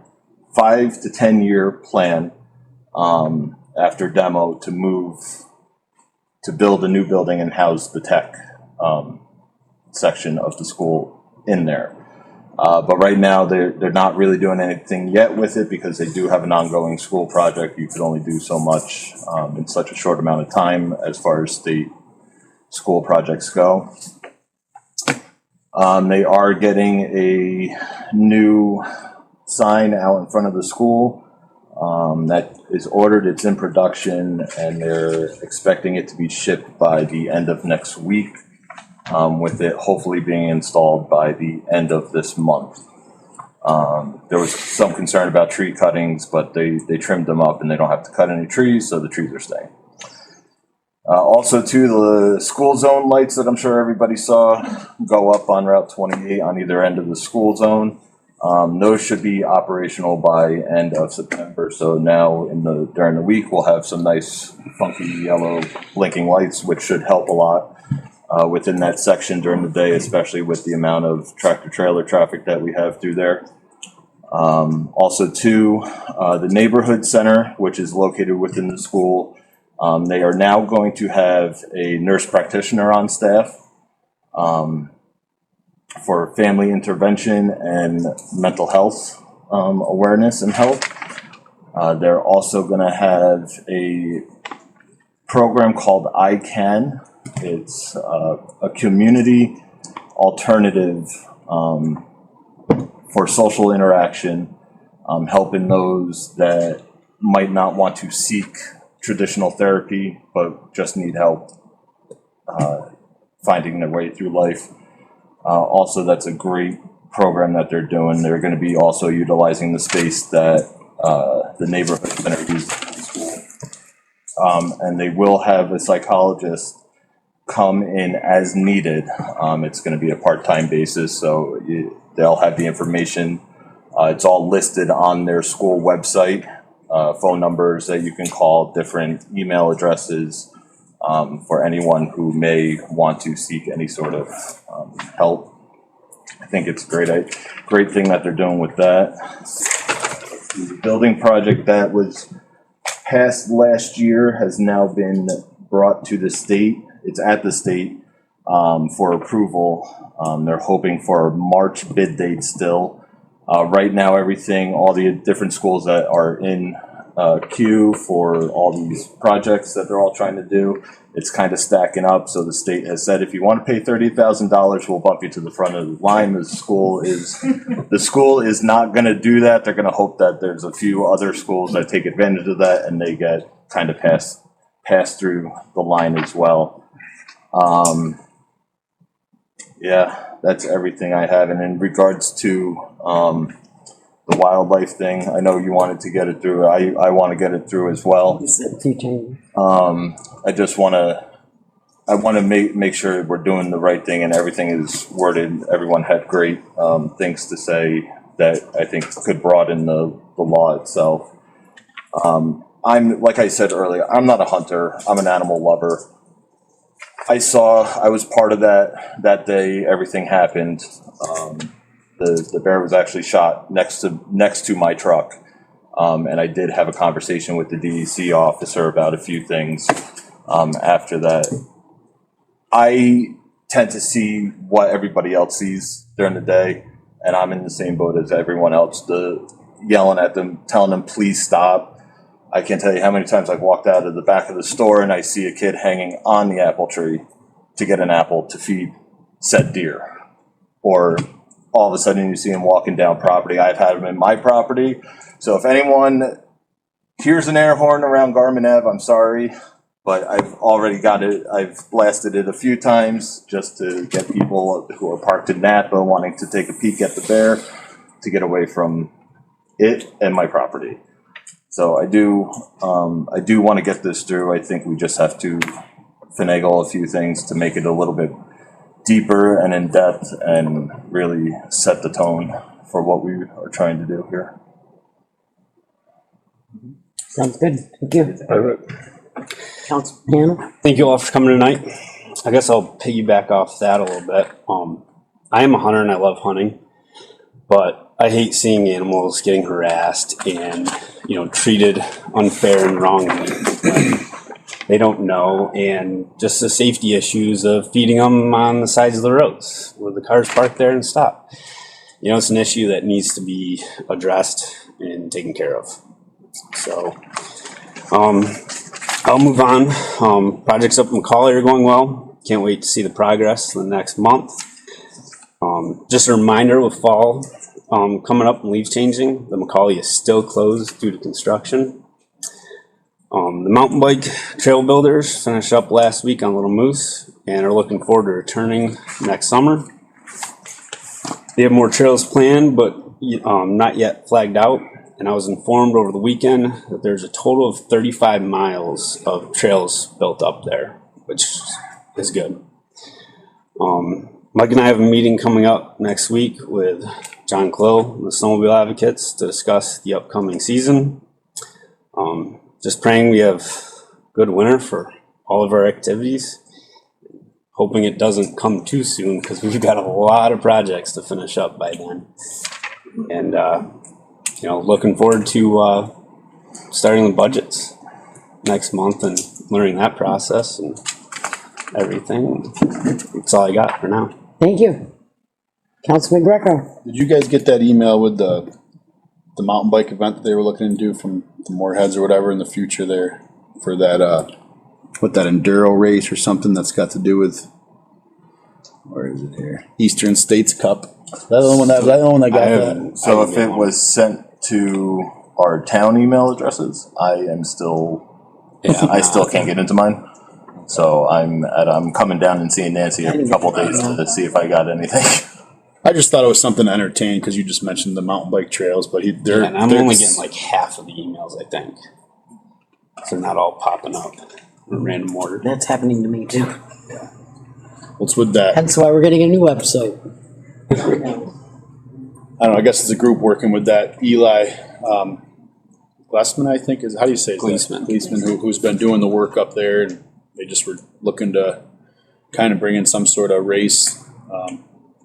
S13: 5 to 10 year plan after demo to move to build a new building and house the tech section of the school in there. But right now they're not really doing anything yet with it because they do have an ongoing school project. You could only do so much in such a short amount of time as far as state school projects go. They are getting a new sign out in front of the school that is ordered. It's in production and they're expecting it to be shipped by the end of next week, with it hopefully being installed by the end of this month. There was some concern about tree cuttings, but they trimmed them up and they don't have to cut any trees, so the trees are staying. Also, too, the school zone lights that I'm sure everybody saw go up on Route 28 on either end of the school zone. Those should be operational by end of September. So now during the week, we'll have some nice funky yellow blinking lights, which should help a lot within that section during the day, especially with the amount of tractor trailer traffic that we have through there. Also, too, the neighborhood center, which is located within the school, they are now going to have a nurse practitioner on staff for family intervention and mental health awareness and help. They're also going to have a program called I Can. It's a community alternative for social interaction, helping those that might not want to seek traditional therapy but just need help finding their way through life. Also, that's a great program that they're doing. They're going to be also utilizing the space that the neighborhood center uses in the school. And they will have a psychologist come in as needed. It's going to be a part-time basis, so they'll have the information. It's all listed on their school website, phone numbers that you can call, different email addresses for anyone who may want to seek any sort of help. I think it's a great thing that they're doing with that. The building project that was passed last year has now been brought to the state. It's at the state for approval. They're hoping for a March bid date still. Right now, all the different schools that are in queue for all these projects that they're all trying to do, it's kind of stacking up. So the state has said, if you want to pay $30,000, we'll bump you to the front of the line. The school is not going to do that. They're going to hope that there's a few other schools that take advantage of that and they get kind of passed through the line as well. Yeah, that's everything I have. And in regards to the wildlife thing, I know you wanted to get it through. I want to get it through as well. I just want to make sure we're doing the right thing and everything is worded. Everyone had great things to say that I think could broaden the law itself. I'm, like I said earlier, I'm not a hunter. I'm an animal lover. I was part of that day. Everything happened. The bear was actually shot next to my truck. And I did have a conversation with the DEC officer about a few things after that. I tend to see what everybody else sees during the day, and I'm in the same boat as everyone else, yelling at them, telling them, please stop. I can't tell you how many times I've walked out of the back of the store and I see a kid hanging on the apple tree to get an apple to feed said deer. Or all of a sudden you see him walking down property. I've had him in my property. So if anyone hears an air horn around Garmin Ave, I'm sorry, but I've already got it. I've blasted it a few times just to get people who are parked in Napa wanting to take a peek at the bear to get away from it and my property. So I do want to get this through. I think we just have to finagle a few things to make it a little bit deeper and in depth and really set the tone for what we are trying to do here.
S2: Sounds good. Thank you. Councilman Hannah?
S14: Thank you all for coming tonight. I guess I'll piggyback off that a little bit. I am a hunter and I love hunting, but I hate seeing animals getting harassed and, treated unfair and wrongly. They don't know, and just the safety issues of feeding them on the sides of the roads where the cars park there and stop. It's an issue that needs to be addressed and taken care of. So, I'll move on. Projects up in Macaulay are going well. Can't wait to see the progress in the next month. Just a reminder with fall coming up and leaves changing, the Macaulay is still closed due to construction. The mountain bike trail builders finished up last week on Little Moose and are looking forward to returning next summer. They have more trails planned, but not yet flagged out. And I was informed over the weekend that there's a total of 35 miles of trails built up there, which is good. Mike and I have a meeting coming up next week with John Clow and the Snowmobile Advocates to discuss the upcoming season. Just praying we have good winter for all of our activities. Hoping it doesn't come too soon because we've got a lot of projects to finish up by then. And, looking forward to starting the budgets next month and learning that process and everything. That's all I got for now.
S2: Thank you. Councilman Greco?
S8: Did you guys get that email with the mountain bike event that they were looking to do from the Moorheads or whatever in the future there for that, that enduro race or something that's got to do with, where is it here? Eastern States Cup. Is that the one that got that?
S13: So if it was sent to our town email addresses, I still can't get into mine. So I'm coming down and seeing Nancy every couple days to see if I got anything.
S8: I just thought it was something to entertain because you just mentioned the mountain bike trails, but
S14: I'm only getting like half of the emails, I think. So they're not all popping up in random order.
S2: That's happening to me too.
S8: What's with that?
S2: That's why we're getting a new website.
S8: I don't know. I guess it's a group working with that Eli Glassman, I think is how do you say it? Gleesman, who's been doing the work up there, and they just were looking to kind of bring in some sort of race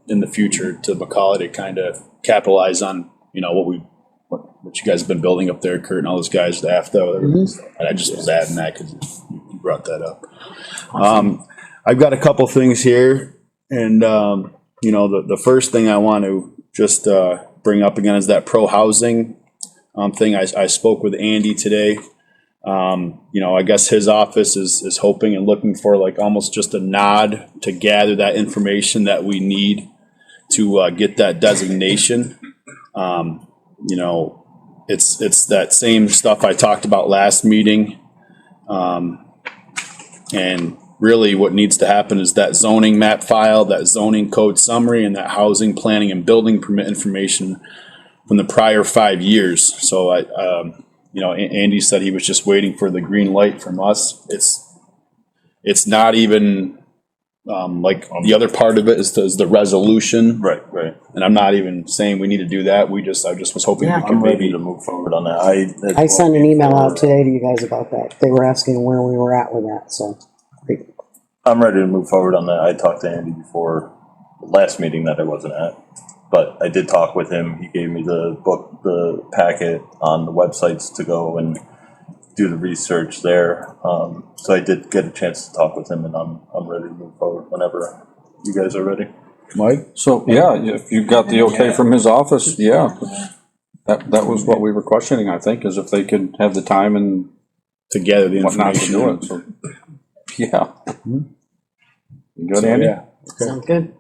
S8: in the future to Macaulay to kind of capitalize on what you guys have been building up there, Kurt and all those guys, the AFTA. Mm-hmm. I just was adding that because you brought that up. I've got a couple things here, and the first thing I want to just bring up again is that pro housing thing. I spoke with Andy today. I guess his office is hoping and looking for like almost just a nod to gather that information that we need to get that designation. It's that same stuff I talked about last meeting. And really what needs to happen is that zoning map file, that zoning code summary, and that housing planning and building permit information from the prior 5 years. So Andy said he was just waiting for the green light from us. It's not even like the other part of it is the resolution.
S13: Right.
S8: And I'm not even saying we need to do that. I just was hoping we could
S13: I'm ready
S8: maybe
S13: to move forward on that.
S2: I sent an email out today to you guys about that. They were asking where we were at with that, so.
S13: I'm ready to move forward on that. I talked to Andy before the last meeting that I wasn't at, but I did talk with him. He gave me the packet on the websites to go and do the research there. So I did get a chance to talk with him, and I'm ready to move forward whenever you guys are ready.
S8: Mike?
S15: So, yeah, if you got the okay from his office, yeah. That was what we were questioning, I think, is if they could have the time and
S8: to gather the
S15: whatnot to
S8: information.
S15: do it, so, yeah. Good,
S8: So,
S15: Andy?
S8: yeah.
S2: Sound good?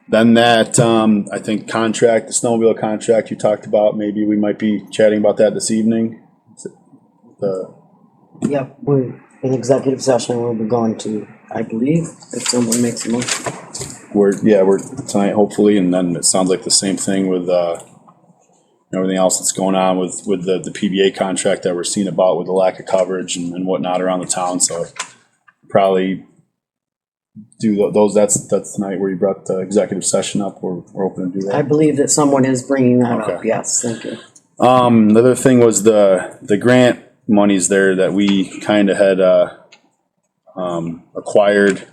S8: Then that, I think contract, the snowmobile contract you talked about, maybe we might be chatting about that this evening.
S2: Yep, we're in executive session, we'll be going to, I believe, if someone makes a motion.
S8: We're tonight hopefully, and then it sounds like the same thing with, everything else that's going on with the PBA contract that we're seeing about with the lack of coverage and whatnot around the town, so probably do those, that's tonight where you brought the executive session up, we're open to do that.
S2: I believe that someone is bringing that up,
S8: Okay.
S2: yes, thank you.
S8: The other thing was the grant monies there that we kind of had acquired,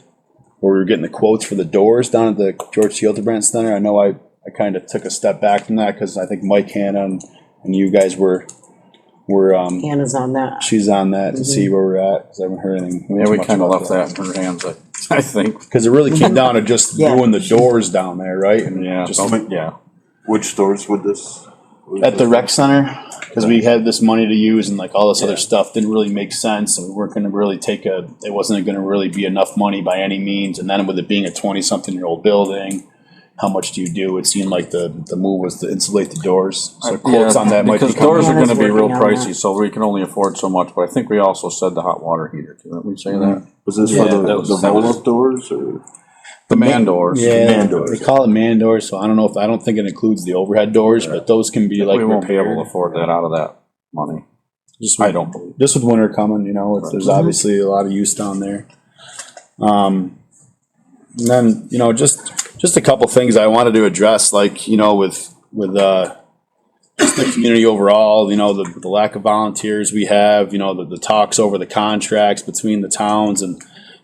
S8: where we were getting the quotes for the doors down at the George T. Hildebrandt Center. I know I kind of took a step back from that because I think Mike Hanna and you guys were
S2: Hannah's on that.
S8: she's on that to see where we're at, because I haven't heard anything.
S15: Yeah, we
S8: much
S15: kind of
S8: about
S15: left that in her hands, I think.
S8: because it really came down to just
S2: Yeah.
S8: doing the doors down there, right? And
S15: Yeah,
S8: just
S15: yeah.
S13: Which stores would this?
S8: at the rec center, because we had this money to use and like all this other stuff didn't really make sense, and we weren't going to really it wasn't going to really be enough money by any means. And then with it being a 20-something-year-old building, how much do you do? It seemed like the move was to insulate the doors. So quotes on that might be
S15: because doors are
S2: coming.
S15: gonna be real
S2: Working on that.
S15: pricey, so we can only afford so much, but I think we also said the hot water heater, didn't we say that?
S13: Was this
S8: Yeah,
S13: for
S8: that
S13: the
S8: was-
S13: roll-up doors or?
S15: The man doors.
S8: Yeah,
S13: man doors.
S8: they call it man doors, so I don't think it includes the overhead doors, but those can be like
S15: We won't be able to
S8: repaired.
S15: afford that out of that money.
S8: Just
S15: I don't believe.
S8: Just with winter coming, there's obviously a lot of use down there. And then, just a couple things I wanted to address, like, with just the community overall, the lack of volunteers we have, the talks over the contracts between the towns and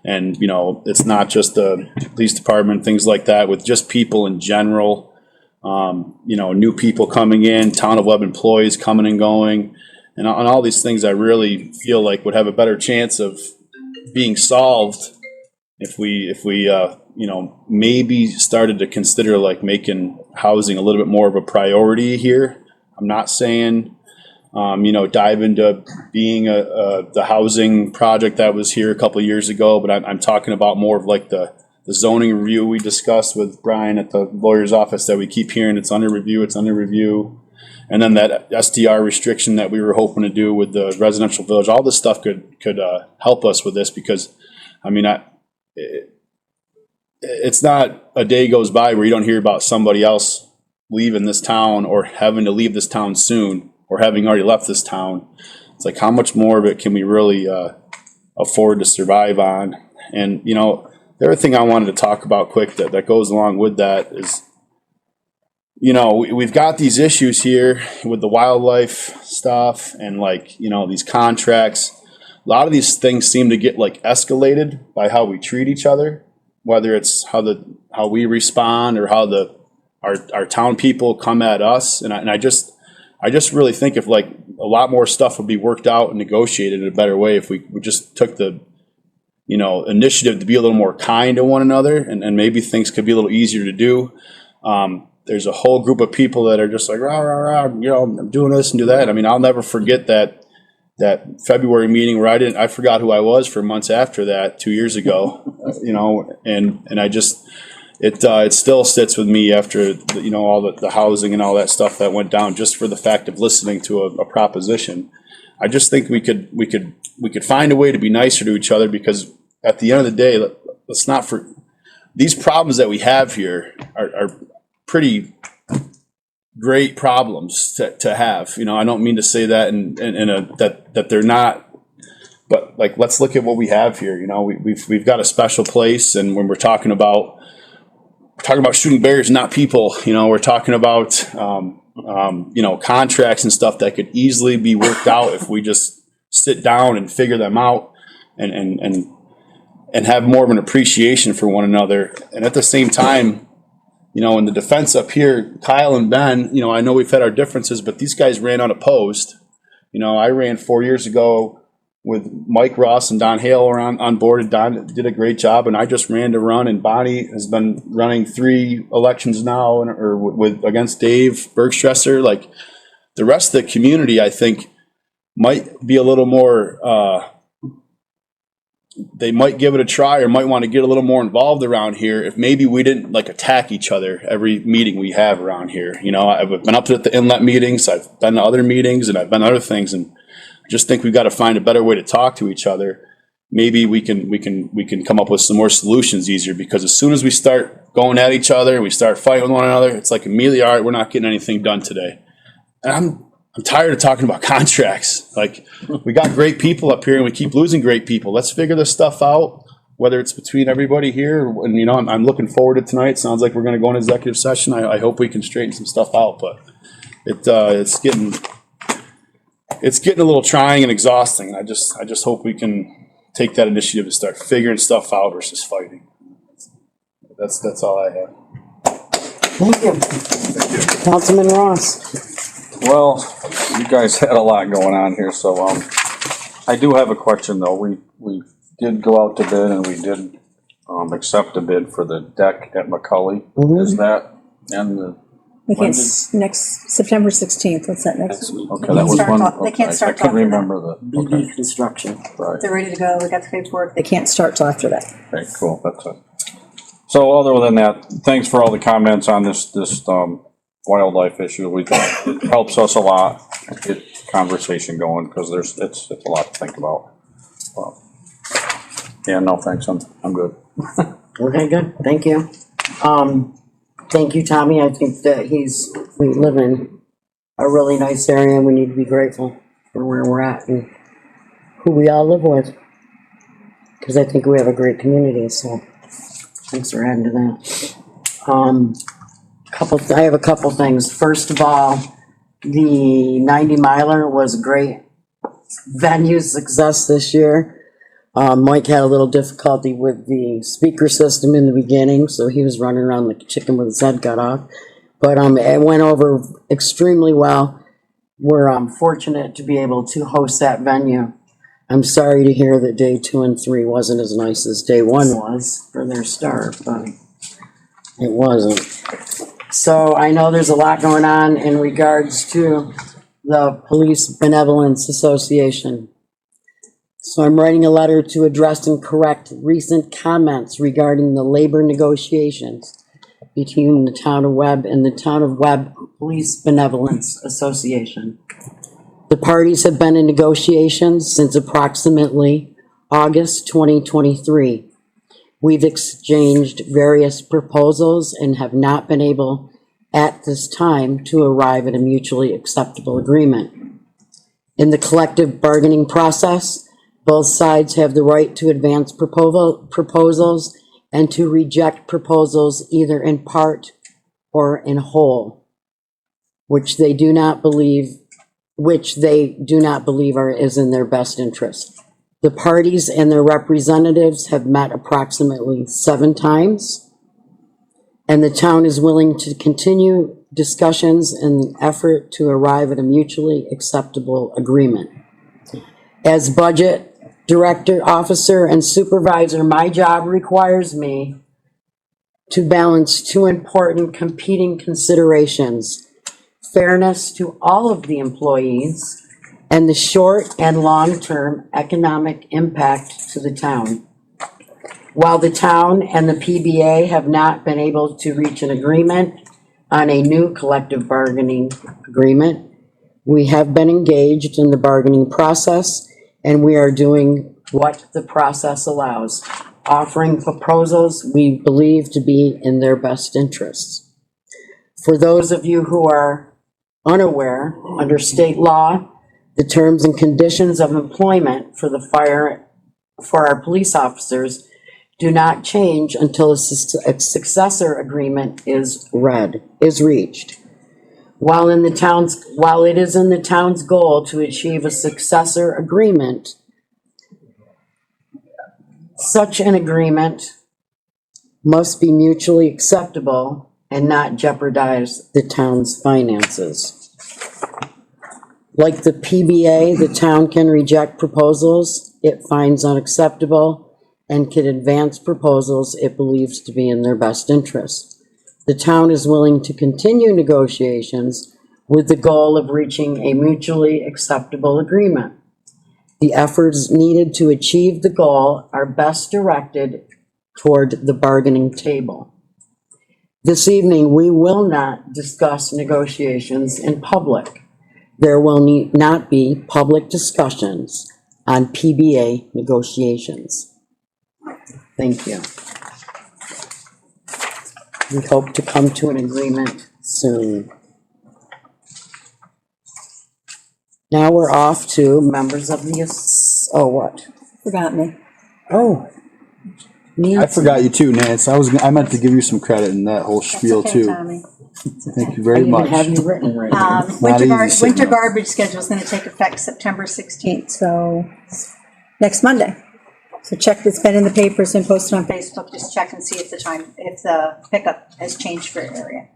S8: it's not just the police department, things like that, with just people in general, new people coming in, town of Webb employees coming and going, and on all these things I really feel like would have a better chance of being solved if we maybe started to consider like making housing a little bit more of a priority here. I'm not saying dive into being the housing project that was here a couple of years ago, but I'm talking about more of like the zoning review we discussed with Brian at the lawyer's office that we keep hearing it's under review. And then that SDR restriction that we were hoping to do with the residential village, all this stuff could help us with this, because it's not a day goes by where you don't hear about somebody else leaving this town or having to leave this town soon, or having already left this town. It's like, how much more of it can we really afford to survive on? And, the other thing I wanted to talk about quick that goes along with that is, we've got these issues here with the wildlife stuff and like, these contracts. A lot of these things seem to get like escalated by how we treat each other, whether it's how we respond or how our town people come at us. And I just really think if like a lot more stuff would be worked out and negotiated in a better way if we just took the initiative to be a little more kind to one another, and maybe things could be a little easier to do. There's a whole group of people that are just like, rah, rah, rah, I'm doing this and do that. I mean, I'll never forget that February meeting where I forgot who I was for months after that 2 years ago, and I just, it still sits with me after all the housing and all that stuff that went down, just for the fact of listening to a proposition. I just think we could find a way to be nicer to each other, because at the end of the day, let's not for these problems that we have here are pretty great problems to have. I don't mean to say that that they're not, but like, let's look at what we have here. We've got a special place, and when we're talking about shooting bears, not people. We're talking about contracts and stuff that could easily be worked out if we just sit down and figure them out and have more of an appreciation for one another. And at the same time, in the defense up here, Kyle and Ben, I know we've had our differences, but these guys ran unopposed. I ran 4 years ago with Mike Ross and Don Hale are on board, and Don did a great job, and I just ran to run, and Bonnie has been running 3 elections now, or with against Dave Bergstresser. Like, the rest of the community, I think, might be a little more, they might give it a try, or might want to get a little more involved around here if maybe we didn't like attack each other every meeting we have around here. You know, I've been up to the inlet meetings, I've been to other meetings, and I've been to other things, and just think we've got to find a better way to talk to each other. Maybe we can come up with some more solutions easier, because as soon as we start going at each other and we start fighting with one another, it's like immediately, all right, we're not getting anything done today. And I'm tired of talking about contracts. Like, we got great people up here and we keep losing great people. Let's figure this stuff out, whether it's between everybody here. And, you know, I'm looking forward to tonight. It sounds like we're going to go in executive session. I hope we can straighten some stuff out, but it's getting a little trying and exhausting. I just hope we can take that initiative and start figuring stuff out versus fighting. That's all I have.
S2: Thank you. Councilman Ross.
S15: Well, you guys had a lot going on here, so I do have a question though. We did go out to bid, and we did accept a bid for the deck at McCully. Is that and the
S1: We can't, next, September 16th, what's that next week?
S15: okay, that was one.
S1: They can't start
S15: I couldn't
S1: till after
S15: remember the
S2: BB Construction.
S15: right.
S1: They're ready to go, we got the paperwork, they can't start till after that.
S15: Okay, cool. That's it. So other than that, thanks for all the comments on this wildlife issue. It helps us a lot, get conversation going, because it's a lot to think about. Yeah, no thanks. I'm good.
S2: Okay, good. Thank you. Thank you, Tommy. I think that we live in a really nice area, and we need to be grateful for where we're at and who we all live with. Because I think we have a great community, so thanks for adding to that. I have a couple things. First of all, the 90 miler was a great venue success this year. Mike had a little difficulty with the speaker system in the beginning, so he was running around like a chicken with his head cut off. But it went over extremely well. We're fortunate to be able to host that venue. I'm sorry to hear that day 2 and 3 wasn't as nice as day 1 was for their start, but it wasn't. So I know there's a lot going on in regards to the Police Benevolence Association. So I'm writing a letter to address and correct recent comments regarding the labor negotiations between the Town of Webb and the Town of Webb Police Benevolence Association. The parties have been in negotiations since approximately August 2023. We've exchanged various proposals and have not been able at this time to arrive at a mutually acceptable agreement. In the collective bargaining process, both sides have the right to advance proposals and to reject proposals either in part or in whole, which they do not believe is in their best interest. The parties and their representatives have met approximately 7 times, and the town is willing to continue discussions in the effort to arrive at a mutually acceptable agreement. As budget director, officer, and supervisor, my job requires me to balance 2 important competing considerations: fairness to all of the employees and the short and long-term economic impact to the town. While the town and the PBA have not been able to reach an agreement on a new collective bargaining agreement, we have been engaged in the bargaining process, and we are doing what the process allows, offering proposals we believe to be in their best interests. For those of you who are unaware, under state law, the terms and conditions of employment for our police officers do not change until a successor agreement is reached. While it is in the town's goal to achieve a successor agreement, such an agreement must be mutually acceptable and not jeopardize the town's finances. Like the PBA, the town can reject proposals it finds unacceptable and can advance proposals it believes to be in their best interest. The town is willing to continue negotiations with the goal of reaching a mutually acceptable agreement. The efforts needed to achieve the goal are best directed toward the bargaining table. This evening, we will not discuss negotiations in public. There will not be public discussions on PBA negotiations. Thank you. We hope to come to an agreement soon. Now we're off to members of the, oh, what?
S1: Forgot me.
S2: Oh. Nancy.
S8: I forgot you too, Nance. I meant to give you some credit in that whole spiel
S1: That's okay,
S8: too.
S1: Tommy.
S8: Thank you very
S2: I
S8: much.
S2: even have you written right here.
S8: Not
S1: Winter
S8: easy sitting
S1: winter
S8: up.
S1: garbage schedule is going to take effect September 16th, so next Monday. So check, it's been in the papers and posted on Facebook, just check and see if the pickup has changed for your area.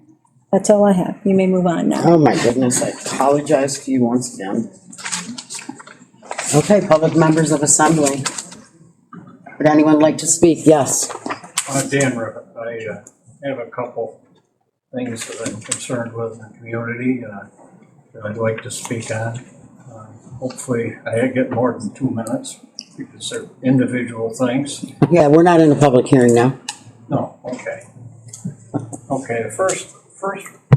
S1: That's all I have. You may move on now.
S2: Oh, my goodness, I apologize to you once again. Okay, public members of assembly. Would anyone like to speak? Yes.
S7: Dan Ribbit, I have a couple things that I'm concerned with in the community that I'd like to speak on. Hopefully I get more than 2 minutes because they're individual things.
S2: Yeah, we're not in a public hearing now.
S7: No, okay. Okay, the first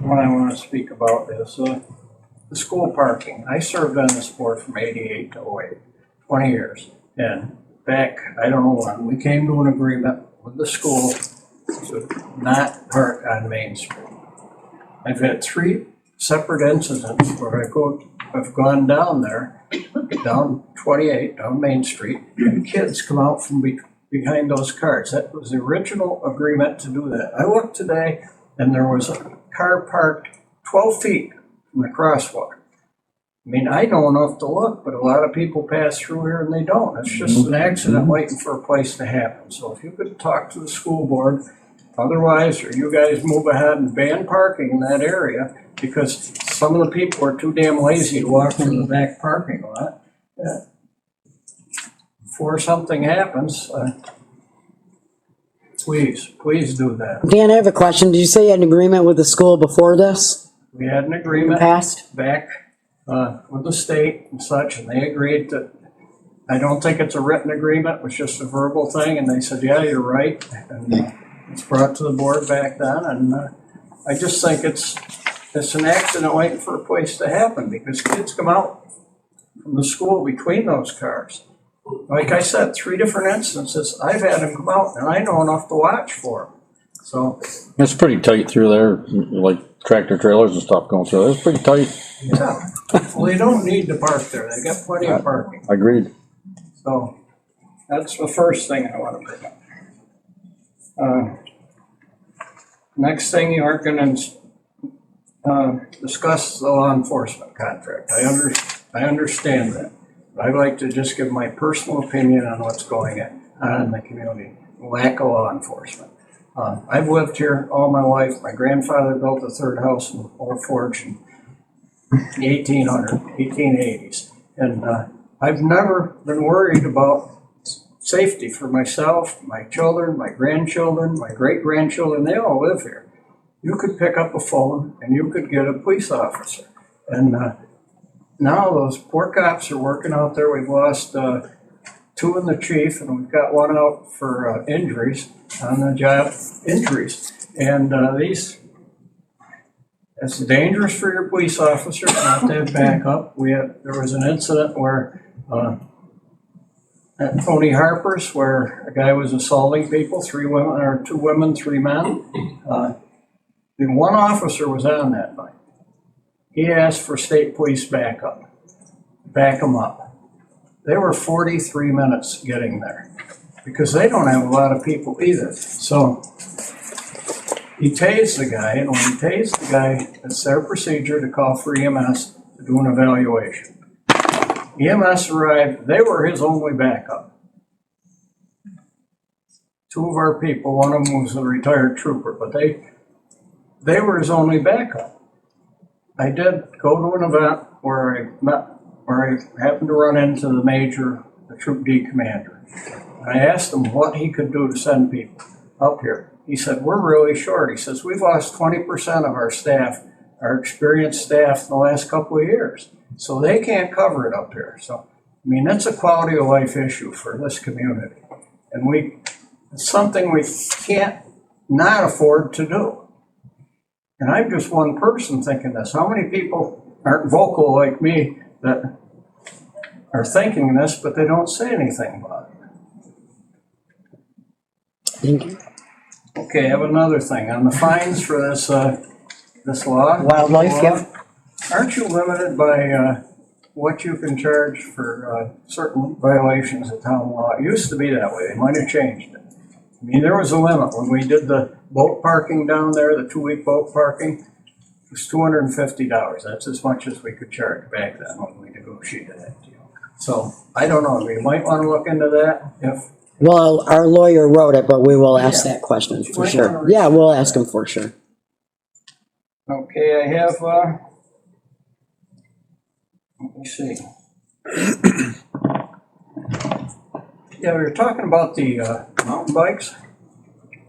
S7: one I want to speak about is the school parking. I served on this board from 88 to 08, 20 years. And back, I don't know when, we came to an agreement with the school to not park on Main Street. I've had 3 separate incidents where I've gone down there, down 28, down Main Street, and kids come out from behind those cars. That was the original agreement to do that. I looked today and there was a car parked 12 feet from the crosswalk. I mean, I know enough to look, but a lot of people pass through here and they don't. It's just an accident waiting for a place to happen. So if you could talk to the school board, otherwise, or you guys move ahead and ban parking in that area, because some of the people are too damn lazy to walk through the back parking lot. Before something happens, please do that.
S2: Dan, I have a question. Did you say you had an agreement with the school before this?
S7: We had an agreement
S2: Passed?
S7: back with the state and such, and they agreed that, I don't think it's a written agreement, it was just a verbal thing, and they said, yeah, you're right. And it's brought to the board back then, and I just think it's an accident waiting for a place to happen, because kids come out from the school between those cars. Like I said, 3 different instances, I've had them come out, and I know enough to watch for them. So,
S15: It's pretty tight through there, like tractor trailers and stuff going through. It's pretty tight.
S7: yeah, well, they don't need to park there, they got plenty of parking.
S15: Agreed.
S7: So, that's the first thing I want to bring up. Next thing, you are going to discuss the law enforcement contract. I understand that. But I'd like to just give my personal opinion on what's going on in the community. Lack of law enforcement. I've lived here all my life. My grandfather built the 3rd house in Old Forge in the 1880s. And I've never been worried about safety for myself, my children, my grandchildren, my great-grandchildren. They all live here. You could pick up a phone and you could get a police officer. And now those poor cops are working out there. We've lost 2 in the chief, and we've got 1 out for injuries, on the job injuries. And it's dangerous for your police officers not to have backup. There was an incident where at Tony Harper's, where a guy was assaulting people, 2 women, 3 men. The 1 officer was on that night. He asked for state police backup. Back them up. They were 43 minutes getting there because they don't have a lot of people either. So he tased the guy, and when he tased the guy, it's their procedure to call for EMS to do an evaluation. EMS arrived. They were his only backup. 2 of our people, one of them was a retired trooper, but they were his only backup. I did go to an event where I happened to run into the major, the Troop D commander. And I asked him what he could do to send people up here. He said, we're really short. He says, we've lost 20% of our staff, our experienced staff in the last couple of years. So they can't cover it up here. So, I mean, that's a quality of life issue for this community. And it's something we can't not afford to do. And I'm just one person thinking this. How many people aren't vocal like me that are thinking this, but they don't say anything about it?
S2: Thank you.
S7: Okay, I have another thing. On the fines for this law.
S2: Wildlife, yeah.
S7: Aren't you limited by what you can charge for certain violations of town law? It used to be that way. They might have changed it. I mean, there was a limit. When we did the boat parking down there, the 2-week boat parking, it was $250. That's as much as we could charge back then when we negotiated that deal. So, I don't know. We might want to look into that if.
S2: Well, our lawyer wrote it, but we will ask that question for sure. Yeah, we'll ask him for sure.
S7: Okay, I have, let me see. Yeah, we were talking about the mountain bikes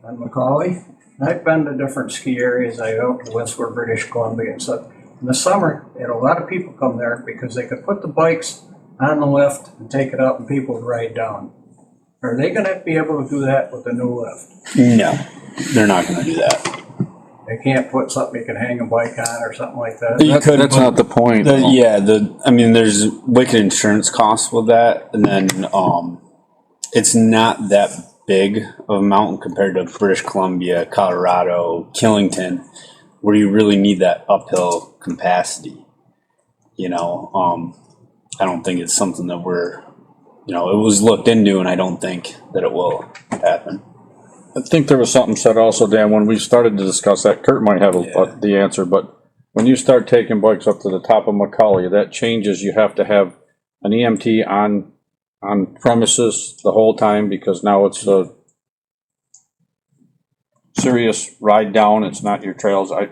S7: on Macaulay. I've been to different ski areas. I go to westward British Columbia and stuff. In the summer, a lot of people come there because they could put the bikes on the lift and take it up and people would ride down. Are they gonna be able to do that with the new lift?
S14: No, they're not gonna do that.
S7: They can't put something you can hang a bike on or something like that?
S15: That's not the point.
S14: I mean, there's wicked insurance costs with that, and then it's not that big of a mountain compared to British Columbia, Colorado, Killington, where you really need that uphill capacity. You know, I don't think it's something that it was looked into, and I don't think that it will happen.
S15: I think there was something said also, Dan, when we started to discuss that. Kurt might have the answer, but when you start taking bikes up to the top of Macaulay, that changes. You have to have an EMT on premises the whole time, because now it's a serious ride down. It's not your trails. I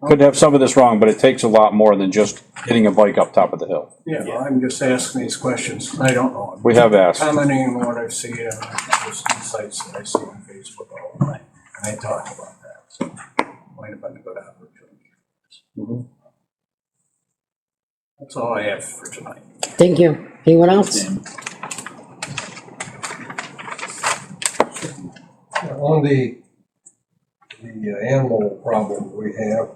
S15: could have some of this wrong, but it takes a lot more than just hitting a bike up top of the hill.
S7: Yeah, well, I'm just asking these questions. I don't know.
S15: We have asked.
S7: Commenting on what I see on the sites that I see on Facebook all the time. And I talk about that, so might have been a good opportunity.
S15: Mm-hmm.
S7: That's all I have for tonight.
S2: Thank you. Anyone else?
S4: On the animal problem we have,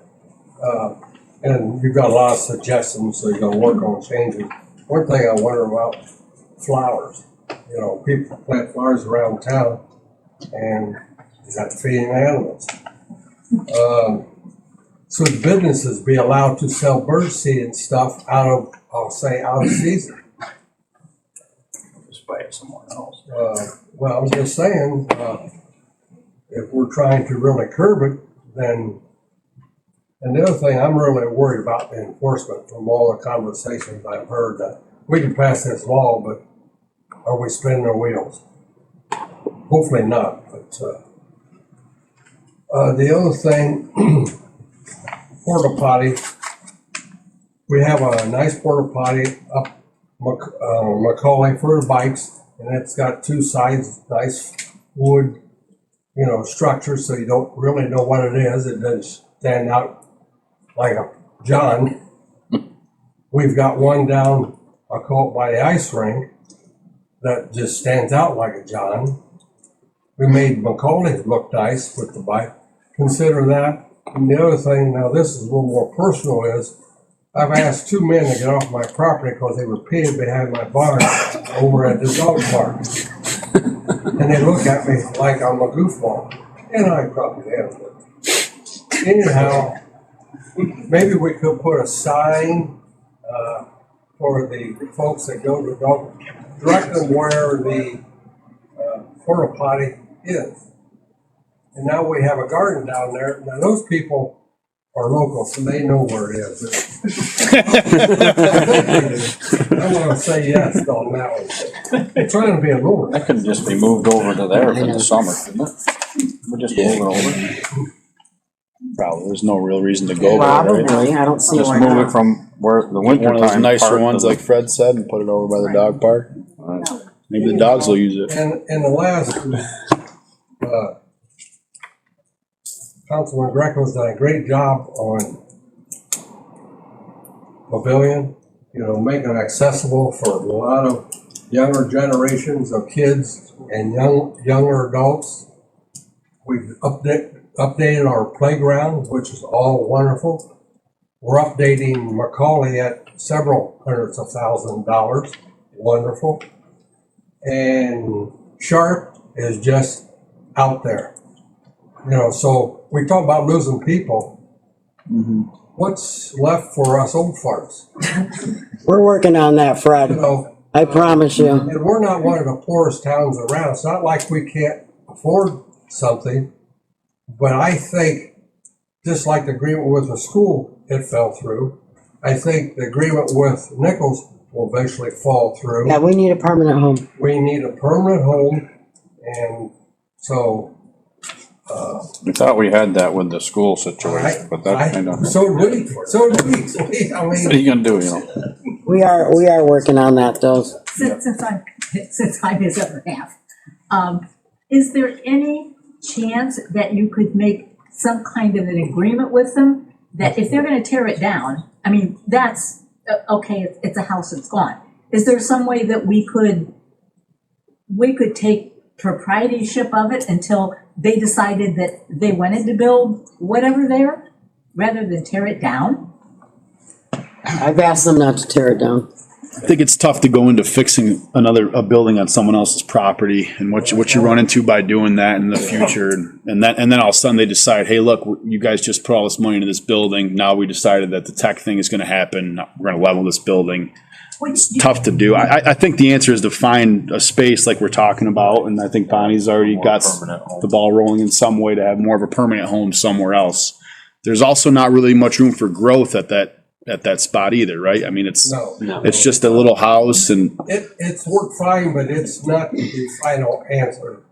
S4: and you've got a lot of suggestions, so you're gonna work on changing. One thing I wonder about flowers. You know, people plant flowers around town, and is that feeding animals? Should businesses be allowed to sell bird seed and stuff out of season?
S7: Just buy it somewhere else.
S4: Well, I'm just saying, if we're trying to really curb it, then, and the other thing, I'm really worried about the enforcement from all the conversations I've heard, that we can pass this law, but are we spinning our wheels? Hopefully not, but, the other thing, porta potty. We have a nice porta potty up Macaulay for the bikes, and it's got two sides, nice wood, structure, so you don't really know what it is. It doesn't stand out like a John. We've got one down, I call it by the ice rink, that just stands out like a John. We made Macaulay's look nice with the bike. Consider that. And the other thing, now this is a little more personal, is I've asked two men to get off my property because they were peeing behind my barn over at the dog park. And they look at me like I'm a goofball. And I probably am. But anyhow, maybe we could put a sign for the folks that go to the dog, direct them where the porta potty is. And now we have a garden down there. Now those people are local, so they know where it is. I'm going to say yes on that one. I'm trying to be a lure.
S15: That could just be moved over to there for the summer, couldn't it? We just move it over.
S8: Probably, there's no real reason to go there, right?
S2: Probably, I don't see
S15: Just
S2: why
S15: move it
S2: not.
S15: from where the
S8: One
S15: winter
S8: of those
S15: time
S8: nicer
S15: part
S8: ones,
S15: to the-
S8: like Fred said, and put it over by the dog park. Maybe the dogs will use it.
S4: And the last, Councilman Greco's done a great job on pavilion, you know, making it accessible for a lot of younger generations of kids and younger adults. We've updated our playground, which is all wonderful. We're updating Macaulay at several hundreds of $1,000s, wonderful. And Sharp is just out there. You know, so we talk about losing people. What's left for us old farts?
S2: We're working on that,
S4: You
S2: Fred.
S4: know,
S2: I promise you.
S4: and we're not one of the poorest towns around. It's not like we can't afford something. But I think, just like the agreement with the school, it fell through. I think the agreement with Nichols will eventually fall through.
S2: Yeah, we need a permanent home.
S4: We need a permanent home, and so,
S15: We thought we had that with the school situation, but that kind of,
S4: so do we. I
S15: what are
S4: mean,
S15: you gonna do, you know?
S2: We are working on that, though.
S16: Since I'm his other half, is there any chance that you could make some kind of an agreement with them that if they're gonna tear it down, I mean, that's, okay, it's a house, it's gone. Is there some way that we could take proprietorship of it until they decided that they wanted to build whatever there, rather than tear it down?
S2: I've asked them not to tear it down.
S8: I think it's tough to go into fixing a building on someone else's property and what you run into by doing that in the future. And then all of a sudden they decide, hey, look, you guys just put all this money into this building. Now we decided that the tech thing is going to happen. We're going to level this building. It's tough to do. I think the answer is to find a space like we're talking about. And I think Bonnie's already got the ball rolling in some way to have more of a permanent home somewhere else. There's also not really much room for growth at that spot either, right? I mean, it's just a little house and
S4: it's worked fine, but it's not the final answer,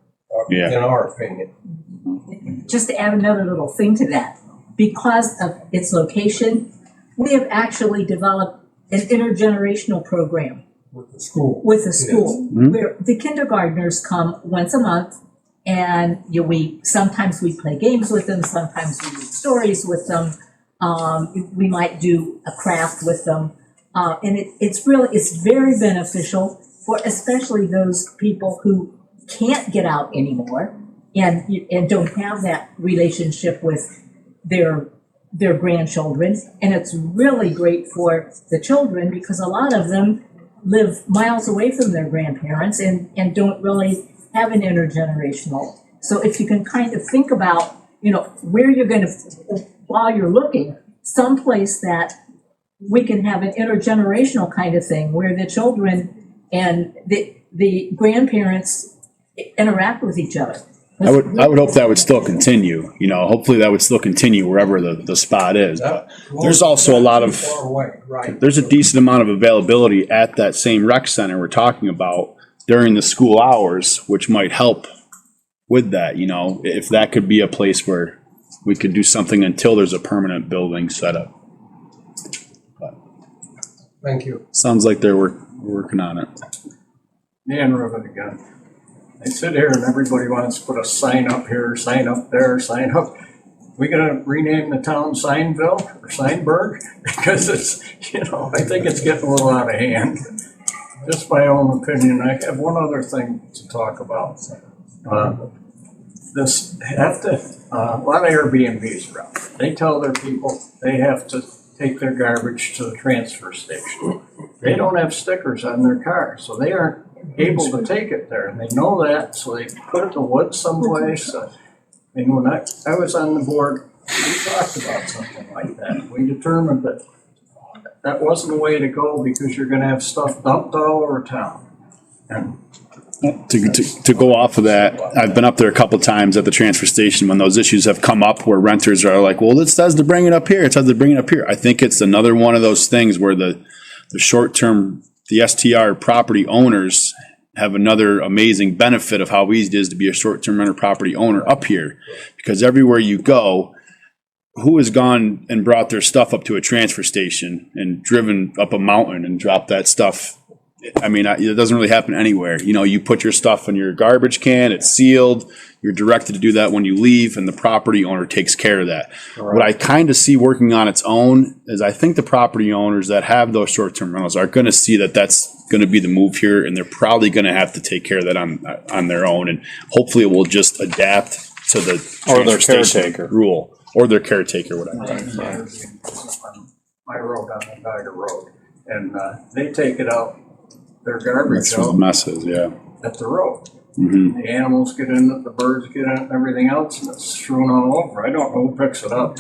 S4: in our opinion.
S16: Just to add another little thing to that, because of its location, we have actually developed an intergenerational program
S4: With the school.
S16: where the kindergartners come once a month, and sometimes we play games with them, sometimes we read stories with them. We might do a craft with them, and it's very beneficial for especially those people who can't get out anymore and don't have that relationship with their grandchildren. And it's really great for the children because a lot of them live miles away from their grandparents and don't really have an intergenerational. So if you can kind of think about, where you're going to, while you're looking, someplace that we can have an intergenerational kind of thing where the children and the grandparents interact with each other.
S8: I would hope that would still continue, hopefully that would still continue wherever the spot is. But there's also a lot of, there's a decent amount of availability at that same rec center we're talking about during the school hours, which might help with that, if that could be a place where we could do something until there's a permanent building set up. But
S4: Thank you.
S8: sounds like they're working on it.
S7: Dan Rivet again. They sit here and everybody wants to put a sign up here, sign up there, sign up. We gonna rename the town Signville or Signburg? Because it's, I think it's getting a little out of hand. Just my own opinion. I have one other thing to talk about. A lot of Airbnbs around. They tell their people they have to take their garbage to the transfer station. They don't have stickers on their car, so they aren't able to take it there, and they know that, so they put it in the woods someplace. And when I was on the board, we talked about something like that. We determined that wasn't the way to go because you're gonna have stuff dumped all over town. And
S8: To go off of that, I've been up there a couple times at the transfer station when those issues have come up where renters are like, well, it says to bring it up here. It says to bring it up here. I think it's another one of those things where the short-term, the STR property owners have another amazing benefit of how easy it is to be a short-term rental property owner up here. Because everywhere you go, who has gone and brought their stuff up to a transfer station and driven up a mountain and dropped that stuff? I mean, it doesn't really happen anywhere. You know, you put your stuff in your garbage can, it's sealed, you're directed to do that when you leave, and the property owner takes care of that.
S7: Right.
S8: What I kind of see working on its own is I think the property owners that have those short-term rentals are going to see that that's going to be the move here, and they're probably going to have to take care of that on their own, and hopefully it will just adapt to the
S15: Or their
S8: transfer station
S15: caretaker.
S8: rule, or their caretaker, whatever.
S7: My road on the Dagger Road, and they take it out, their garbage
S8: That's where the
S7: out
S8: mess is, yeah.
S7: at the road.
S8: Mhm.
S7: The animals get in it, the birds get in it, and everything else, and it's strewn all over. I don't know who picks it up.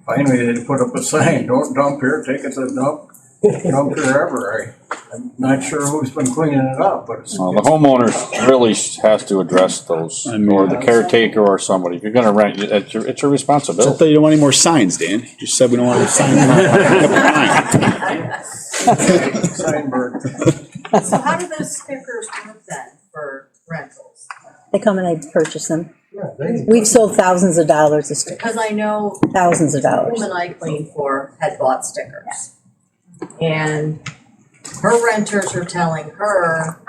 S7: Finally, they put up a sign, don't dump here, take it to the dump wherever. I'm not sure who's been cleaning it up, but it's.
S15: Well, the homeowner really has to address those, or the caretaker or somebody. If you're gonna rent, it's your
S8: I thought
S15: responsibility.
S8: you don't want any more signs, Dan. You just said we don't want any signs.
S7: Signbird.
S17: So how do those stickers work then for rentals?
S1: They come and I purchase them.
S7: Yeah, they-
S1: We've sold thousands of dollars of stickers,
S17: Because I know
S1: thousands of
S17: the
S1: dollars.
S17: woman I cleaned for had bought stickers. And her renters are telling her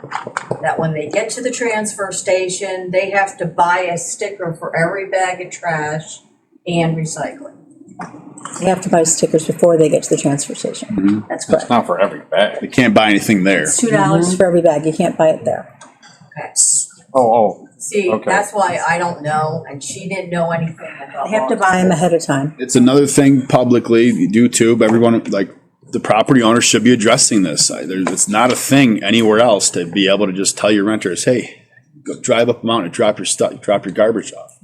S17: that when they get to the transfer station, they have to buy a sticker for every bag of trash and recycling.
S1: They have to buy stickers before they get to the transfer station. That's
S15: It's
S1: correct.
S15: not for every bag.
S8: They can't buy anything there.
S1: It's $2 for every bag. You can't buy it there.
S17: Okay.
S15: Oh,
S17: See,
S15: Okay.
S17: that's why I don't know, and she didn't know anything about.
S1: They have to buy them ahead of time.
S8: It's another thing publicly, you do too, but everyone, like, the property owner should be addressing this. It's not a thing anywhere else to be able to just tell your renters, hey, go drive up a mountain and drop your stuff, drop your garbage off.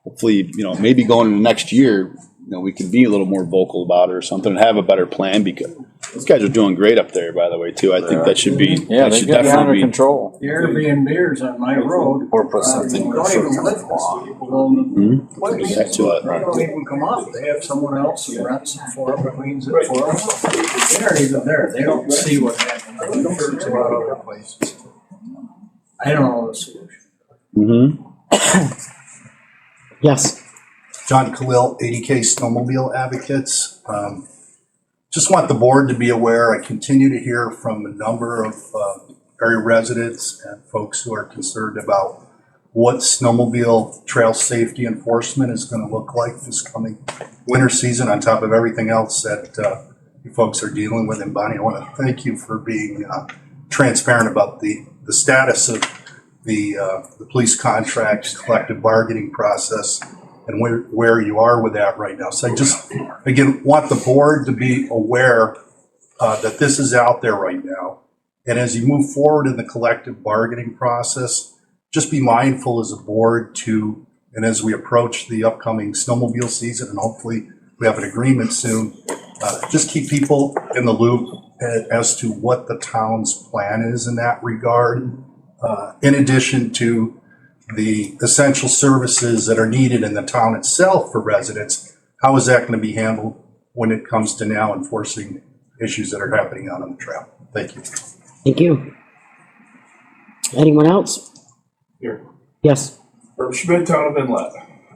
S8: Hopefully, you know, maybe going into next year, you know, we can be a little more vocal about it or something and have a better plan, because these guys are doing great up there, by the way, too. I think that should be,
S15: yeah,
S8: that
S15: they
S8: should
S15: get it under
S8: definitely be.
S15: control.
S7: The Airbnb's on my road.
S15: Or put something.
S7: Don't even live this. People don't.
S8: Back to it.
S7: They don't even come up. They have someone else who rents it for them, cleans it for them. They aren't even there. They don't see what happens. They don't hear about other places. I don't know the solution.
S2: Yes.
S18: John Khalil, 80K Snowmobile Advocates. Just want the board to be aware, I continue to hear from a number of area residents and folks who are concerned about what snowmobile trail safety enforcement is going to look like this coming winter season, on top of everything else that you folks are dealing with. And Bonnie, I want to thank you for being transparent about the status of the police contract collective bargaining process and where you are with that right now. So I just, again, want the board to be aware that this is out there right now. And as you move forward in the collective bargaining process, just be mindful as a board to, and as we approach the upcoming snowmobile season, and hopefully we have an agreement soon, just keep people in the loop as to what the town's plan is in that regard. In addition to the essential services that are needed in the town itself for residents, how is that going to be handled when it comes to now enforcing issues that are happening out on the trail? Thank you.
S2: Thank you. Anyone else?
S19: Here.
S2: Yes.
S19: Herb Schmidt, Town of Inlet.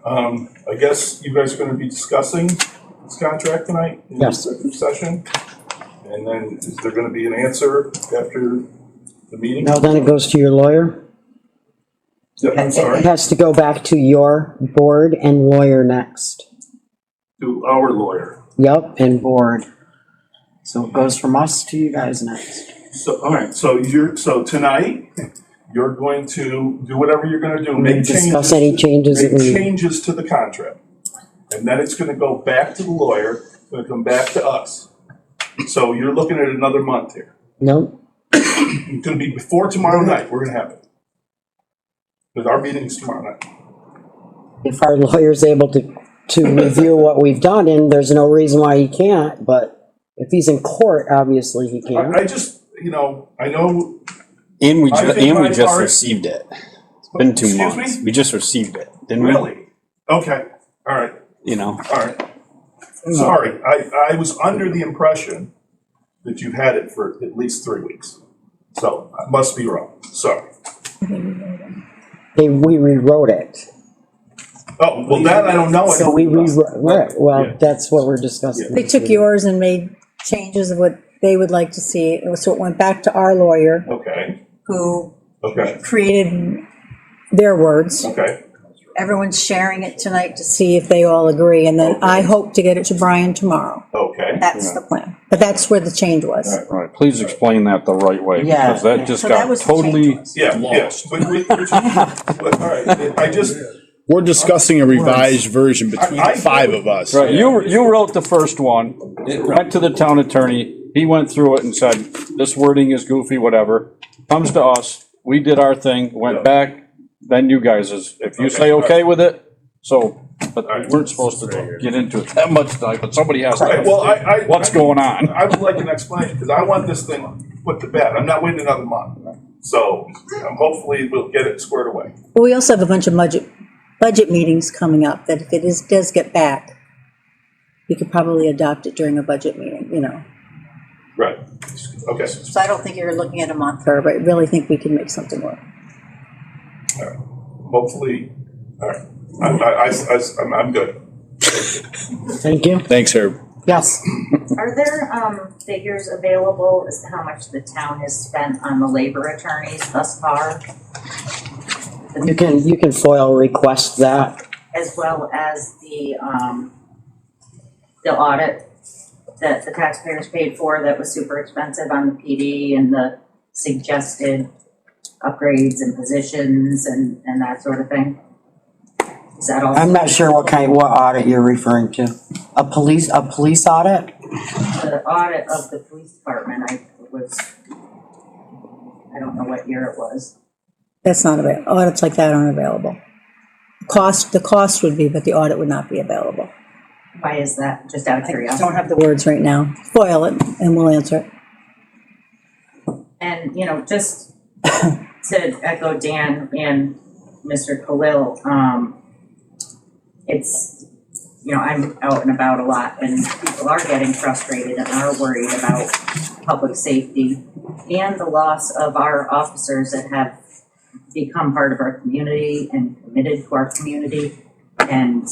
S19: I guess you guys are going to be discussing this contract tonight in
S2: Yes.
S19: the executive session? And then is there going to be an answer after the meeting?
S2: No, then it goes to your lawyer.
S19: Yeah, I'm sorry.
S2: It has to go back to your board and lawyer next.
S19: To our lawyer.
S2: Yep, and board. So it goes from us to you guys next.
S19: So, all right, so tonight, you're going to do whatever you're going to do.
S2: We're gonna discuss any changes that
S19: Make
S2: we-
S19: changes to the contract. And then it's going to go back to the lawyer, it's going to come back to us. So you're looking at another month here.
S2: Nope.
S19: It's going to be before tomorrow night, we're going to have it. Because our meeting is tomorrow night.
S2: If our lawyer's able to review what we've done, and there's no reason why he can't, but if he's in court, obviously he can.
S19: I just, I know.
S14: And we
S19: I think my
S14: just
S19: part-
S14: received it. It's been 2
S19: Excuse
S14: months.
S19: me?
S14: We just received it, didn't we?
S19: Really? Okay, all right,
S14: You know.
S19: all right. Sorry, I was under the impression that you had it for at least 3 weeks. So I must be wrong, sorry.
S2: We rewrote it.
S19: Oh, well, that I don't know.
S2: So well, that's what we're discussing.
S1: They took yours and made changes of what they would like to see. So it went back to our lawyer,
S19: Okay,
S1: who
S19: okay,
S1: created their words.
S19: okay.
S1: Everyone's sharing it tonight to see if they all agree, and then I hope to get it to Brian tomorrow.
S19: Okay.
S1: That's the plan. But that's where the change was.
S15: Right, please explain that the right way,
S2: Yeah.
S15: because that just
S1: So that
S15: got
S1: was the change
S15: totally
S1: was.
S19: Yeah, yeah.
S15: lost.
S19: All right, I just,
S8: We're discussing a revised version between the five of us.
S15: Right, you wrote the first one, it went to the town attorney, he went through it and said, this wording is goofy, whatever. Comes to us, we did our thing, went back, then you guys if you say okay with it, so, but we weren't supposed to get into it that much tonight, but somebody has
S19: right, well,
S15: to, what's going on?
S19: I would like an explanation, because I want this thing put to bed. I'm not waiting another month. So, hopefully we'll get it squared away.
S1: Well, we also have a bunch of budget meetings coming up, that if it does get back, we could probably adopt it during a budget meeting, you know.
S19: Right, okay.
S1: So I don't think you're looking at a month, but I really think we can make something work.
S19: All right. Hopefully, all right. I'm good.
S2: Thank you.
S8: Thanks, Herb.
S2: Yes.
S20: Are there figures available as to how much the town has spent on the labor attorneys thus far,
S2: You can FOIL request that.
S20: as well as the audit that the taxpayers paid for that was super expensive on the PD and the suggested upgrades and positions and that sort of thing? Is that all?
S2: I'm not sure what audit you're referring to. A police audit?
S20: The audit of the police department, I don't know what year it was.
S1: That's not available. Audits like that aren't available. The cost would be, but the audit would not be available.
S20: Why is that? Just out of
S1: I
S20: curiosity.
S1: don't have the words right now. FOIL it and we'll answer it.
S20: And, just to echo Dan and Mr. Khalil, it's, I'm out and about a lot and people are getting frustrated and are worried about public safety and the loss of our officers that have become part of our community and committed to our community. And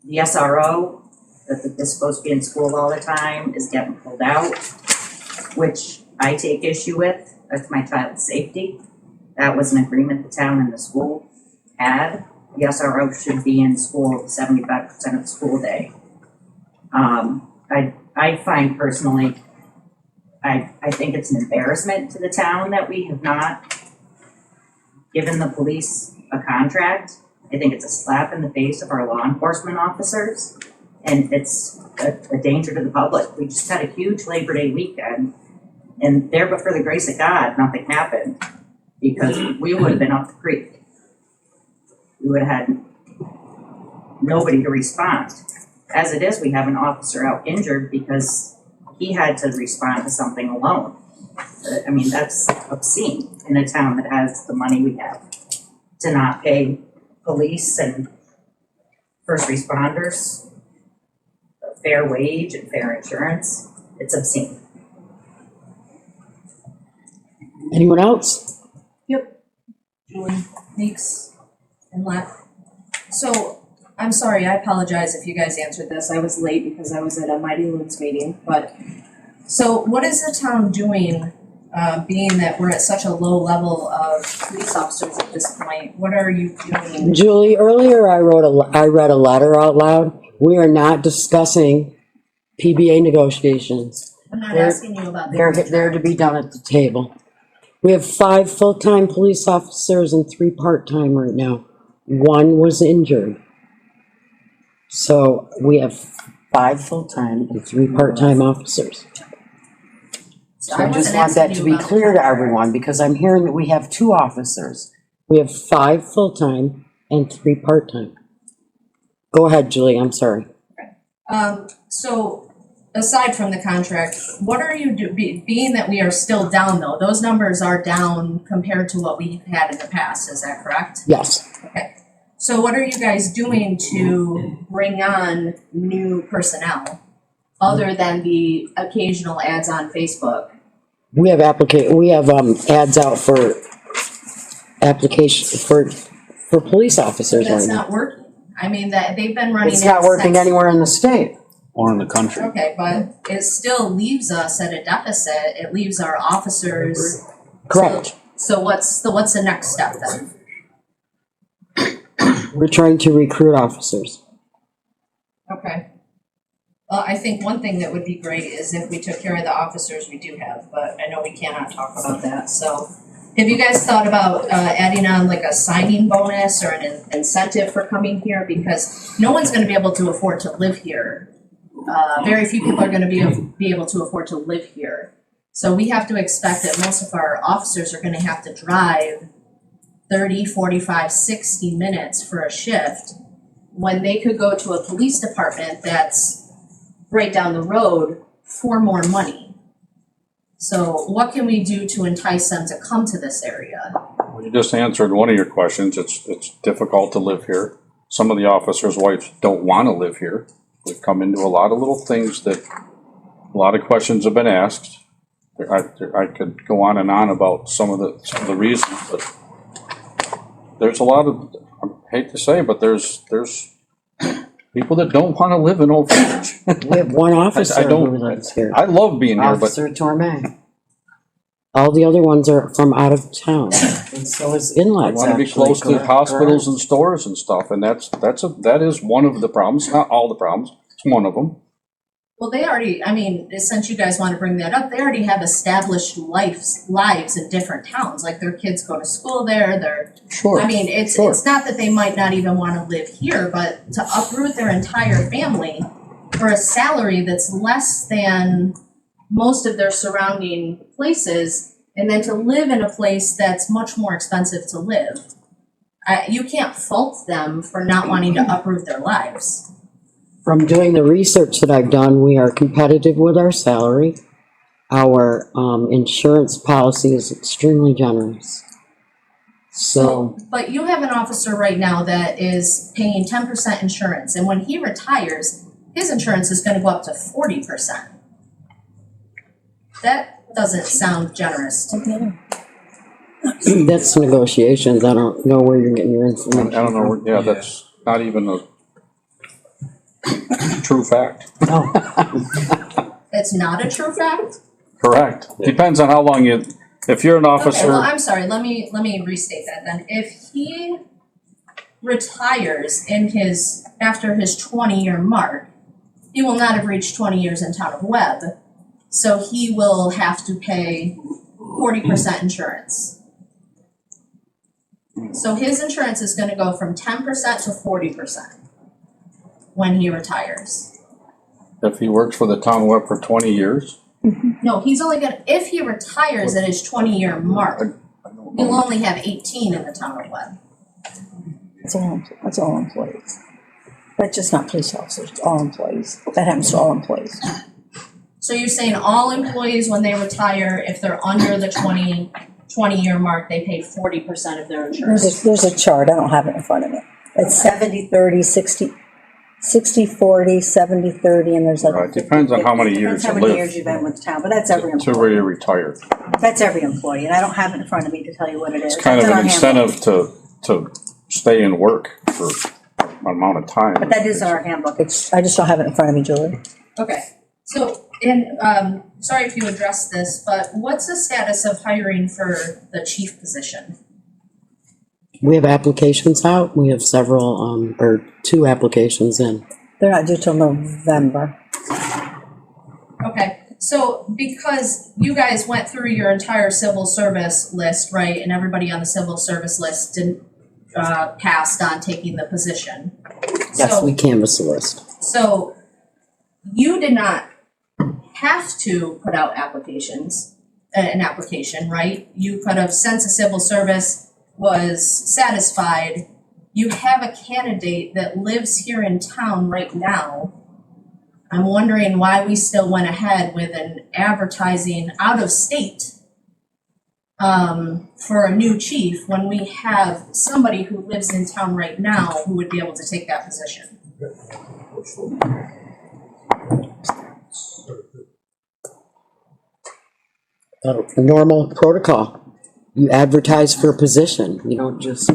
S20: the SRO that is supposed to be in school all the time is getting pulled out, which I take issue with. That's my child's safety. That was an agreement the town and the school had. The SRO should be in school 75% of the school day. I find personally, I think it's an embarrassment to the town that we have not given the police a contract. I think it's a slap in the face of our law enforcement officers, and it's a danger to the public. We just had a huge Labor Day weekend, and there, but for the grace of God, nothing happened, because we would have been up the creek. We would have had nobody to respond. As it is, we have an officer out injured because he had to respond to something alone. I mean, that's obscene in a town that has the money we have to not pay police and first responders a fair wage and fair insurance. It's obscene.
S2: Anyone else?
S21: Yep. Julie, Meeks, and Lack. So, I'm sorry, I apologize if you guys answered this. I was late because I was at a Mighty Loons meeting, but, so what is the town doing, being that we're at such a low level of police officers at this point? What are you doing?
S2: Julie, earlier I read a letter out loud. We are not discussing PBA negotiations.
S21: I'm not asking you about the.
S2: They're to be done at the table. We have 5 full-time police officers and 3 part-time right now. 1 was injured. So we have 5 full-time and 3 part-time officers. So I just want that to be clear to everyone, because I'm hearing that we have 2 officers. We have 5 full-time and 3 part-time. Go ahead, Julie, I'm sorry.
S21: So aside from the contract, what are you being that we are still down though? Those numbers are down compared to what we've had in the past, is that correct?
S2: Yes.
S21: Okay. So what are you guys doing to bring on new personnel other than the occasional ads on Facebook?
S2: We have ads out for application for police officers right
S21: That's
S2: now.
S21: not working. I mean, that, they've been running.
S2: It's not
S21: it
S2: working
S21: since-
S2: anywhere in the state.
S14: Or in the country.
S21: Okay, but it still leaves us at a deficit. It leaves our officers.
S2: Correct.
S21: So what's the next step then?
S2: We're trying to recruit officers.
S21: Okay. Well, I think one thing that would be great is if we took care of the officers we do have, but I know we cannot talk about that, so. Have you guys thought about adding on like a signing bonus or an incentive for coming here? Because no one's gonna be able to afford to live here. Very few people are gonna be able to afford to live here. So we have to expect that most of our officers are gonna have to drive 30, 45, 60 minutes for a shift when they could go to a police department that's right down the road for more money. So what can we do to entice them to come to this area?
S15: Well, you just answered one of your questions. It's difficult to live here. Some of the officers' wives don't want to live here. We've come into a lot of little things that a lot of questions have been asked. I could go on and on about some of the reasons, but there's a lot of, I hate to say, but there's people that don't want to live in Old Village.
S2: We have one officer
S15: I don't-
S2: who lives here.
S15: I love being here, but
S2: Officer Torme. All the other ones are from out of town, and so is
S15: I
S2: Inlet's
S15: want to be
S2: actually.
S15: close to
S2: Correct.
S15: hospitals and stores and stuff, and that is one of the problems, not all the problems, it's one of them.
S21: Well, they already, I mean, since you guys want to bring that up, they already have established lives in different towns. Like their kids go to school there,
S15: Sure.
S21: I mean, it's not that they might not even want to live here, but to uproot their entire family for a salary that's less than most of their surrounding places, and then to live in a place that's much more expensive to live. You can't fault them for not wanting to uproot their lives.
S2: From doing the research that I've done, we are competitive with our salary. Our insurance policy is extremely generous. So,
S21: But you have an officer right now that is paying 10% insurance, and when he retires, his insurance is gonna go up to 40%. That doesn't sound generous to me.
S2: that's negotiations. I don't know where you're getting your
S15: I
S2: information
S15: don't know,
S2: from.
S15: yeah, that's not even a true fact.
S2: No.
S21: It's not a true fact?
S15: Correct. Depends on how long if you're an
S21: Okay, well,
S15: officer,
S21: I'm sorry, let me restate that then. If he retires after his 20-year mark, he will not have reached 20 years in town of Webb, so he will have to pay 40% insurance. So his insurance is gonna go from 10% to 40% when he retires.
S15: if he works for the town of Webb for 20 years,
S21: No, he's only gonna, if he retires at his 20-year mark, he'll only have 18 in the town of Webb.
S1: That's all employees. That's just not police officers, it's all employees. That happens to all employees.
S21: So you're saying all employees, when they retire, if they're under the 20-year mark, they pay 40% of their insurance?
S1: There's a chart, I don't have it in front of me. It's 70-30, 60-40, 70-30, and there's like.
S15: it depends on how many years
S1: Depends
S15: you
S1: how many
S15: live
S1: years you've been with the town, but that's every
S15: to
S1: employee.
S15: where you retire.
S1: That's every employee, and I don't have it in front of me to tell you what it is.
S15: It's kind of
S1: It's in
S15: an
S1: our handbook.
S15: incentive to stay and work for an amount of time.
S1: But that is in our handbook, I just don't have it in front of me, Julie.
S21: Okay, so, and, sorry if you addressed this, but what's the status of hiring for the chief position?
S2: We have applications out. We have several, or 2 applications in.
S1: They're not due till November.
S21: Okay, so because you guys went through your entire civil service list, right, and everybody on the civil service list didn't, passed on taking the position.
S2: Yes,
S21: So-
S2: we canvass the list.
S21: So you did not have to put out an application, right? You could have, since the civil service was satisfied, you have a candidate that lives here in town right now. I'm wondering why we still went ahead with an advertising out of state for a new chief when we have somebody who lives in town right now who would be able to take that position.
S2: A normal protocol. You advertise for a position. You don't just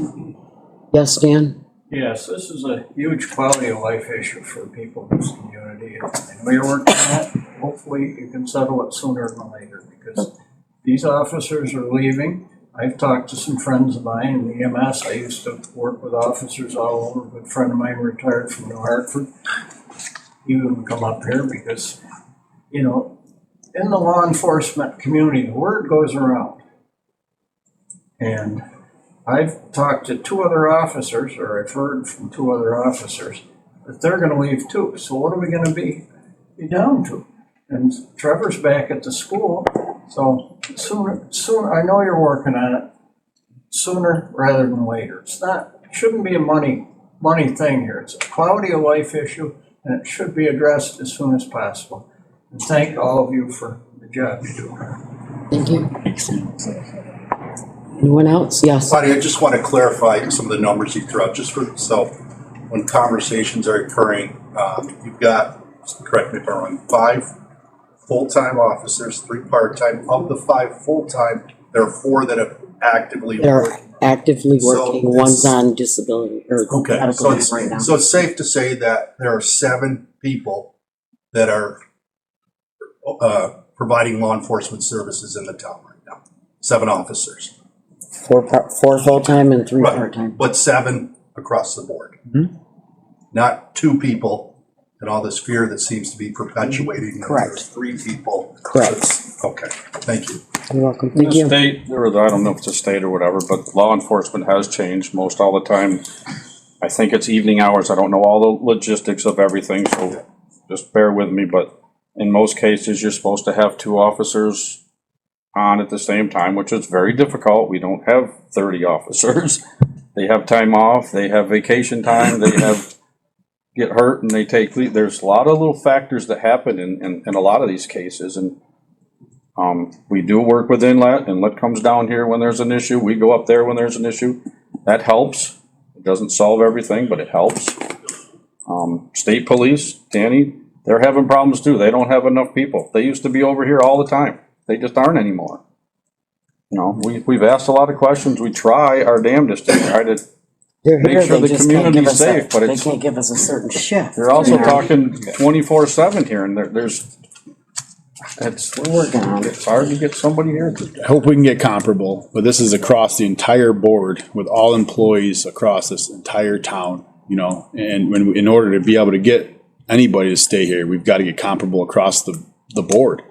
S2: Yes, Dan?
S7: Yes, this is a huge quality of life issue for people in this community. I know you're working on it. Hopefully you can settle it sooner than later because these officers are leaving. I've talked to some friends of mine in the EMS. I used to work with officers all over. A good friend of mine retired from New Hartford. He wouldn't come up here because, you know, in the law enforcement community, the word goes around. And I've talked to 2 other officers, or I've heard from 2 other officers, that they're gonna leave too. So what are we gonna be down to? And Trevor's back at the school, so sooner, I know you're working on it, sooner rather than later. It shouldn't be a money thing here. It's a quality of life issue, and it should be addressed as soon as possible. And thank all of you for the job you do.
S2: Thank you. Anyone else? Yes.
S18: Bonnie, I just want to clarify some of the numbers you threw out, just for, so when conversations are occurring, you've got, correct me if I'm wrong, 5 full-time officers, 3 part-time. Of the 5 full-time, there are 4 that have actively
S2: They're
S18: worked.
S2: actively working.
S18: So
S2: One's on disability or
S18: Okay,
S2: medical
S18: so
S2: leave right now.
S18: so it's safe to say that there are 7 people that are providing law enforcement services in the town right now. 7 officers.
S2: 4 full-time and 3
S18: Right,
S2: part-time.
S18: but 7 across the board.
S2: Mhm.
S18: Not 2 people and all this fear that seems to be perpetuating.
S2: Correct.
S18: There's 3 people.
S2: Correct.
S18: Okay, thank you.
S2: You're welcome.
S15: In
S2: Thank
S15: the
S2: you.
S15: state, or I don't know if it's a state or whatever, but law enforcement has changed most all the time. I think it's evening hours. I don't know all the logistics of everything, so just bear with me. But in most cases, you're supposed to have 2 officers on at the same time, which is very difficult. We don't have 30 officers. They have time off, they have vacation time, they have get hurt and they take leave. There's a lot of little factors that happen in a lot of these cases. And we do work with Inlet. Inlet comes down here when there's an issue. We go up there when there's an issue. That helps. It doesn't solve everything, but it helps. State police, Danny, they're having problems too. They don't have enough people. They used to be over here all the time. They just aren't anymore. You know, we've asked a lot of questions. We try our damnedest to try to
S2: They're
S15: make
S2: here,
S15: sure
S2: they
S15: the
S2: just can't give
S15: community's
S2: us
S15: safe, but
S2: they
S15: it's,
S2: can't give us a certain shift.
S15: you're also
S2: You know?
S15: talking 24/7 here, and there's,
S2: We're working on it.
S15: it's hard to get somebody here.
S8: I hope we can get comparable, but this is across the entire board with all employees across this entire town, you know, and in order to be able to get anybody to stay here, we've got to get comparable across the board.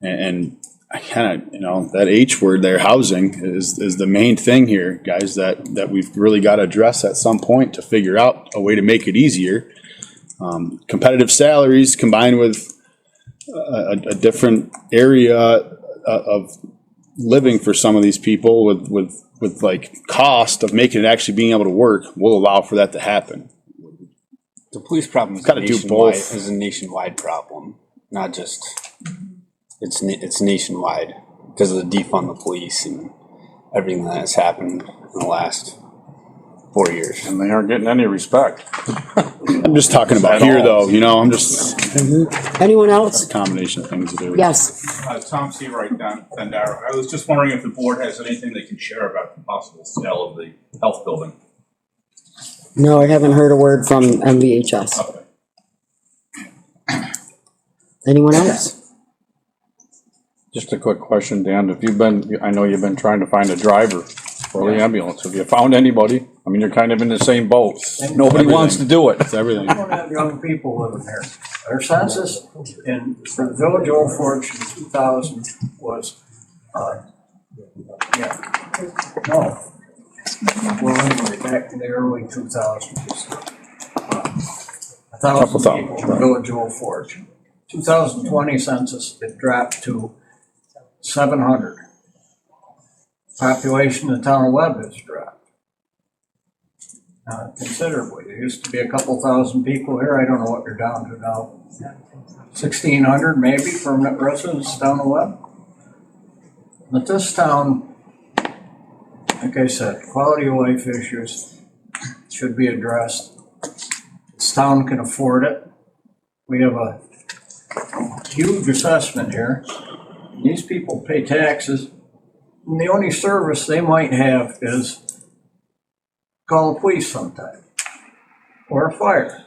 S8: And I kind of, you know, that H word there, housing, is the main thing here, guys, that we've really got to address at some point to figure out a way to make it easier. Competitive salaries combined with a different area of living for some of these people with like cost of making it actually being able to work will allow for that to happen.
S14: The police problem is
S8: Gotta do both.
S14: is a nationwide problem, not just, it's nationwide because of the defund the police and everything that has happened in the last 4 years.
S15: And they aren't getting any respect.
S8: I'm just talking about
S15: At
S8: here
S15: all.
S8: though, you know, I'm just
S2: Anyone else?
S8: a combination of things to do.
S2: Yes.
S3: Tom Seawright, Dundara. I was just wondering if the board has anything they can share about the possible sale of the health building.
S2: No, I haven't heard a word from MVHS.
S3: Okay.
S2: Anyone else?
S15: Just a quick question, Dan, I know you've been trying to find a driver for the ambulance. Have you found anybody? I mean, you're kind of in the same boat. Nobody wants to do it.
S8: It's everything.
S7: We don't have young people living here. Our census for the village of Old Forge in 2000 was, well, anyway, back in the early 2000s. 1,000 people in the village of Old Forge. 2020 census, it dropped to 700. Population in the town of Webb has dropped considerably. There used to be a couple thousand people here. I don't know what you're down to now. 1,600 maybe permanent residents down in Webb. But this town, like I said, quality of life issues should be addressed. This town can afford it. We have a huge assessment here. These people pay taxes, and the only service they might have is call the police sometime. Or a fire.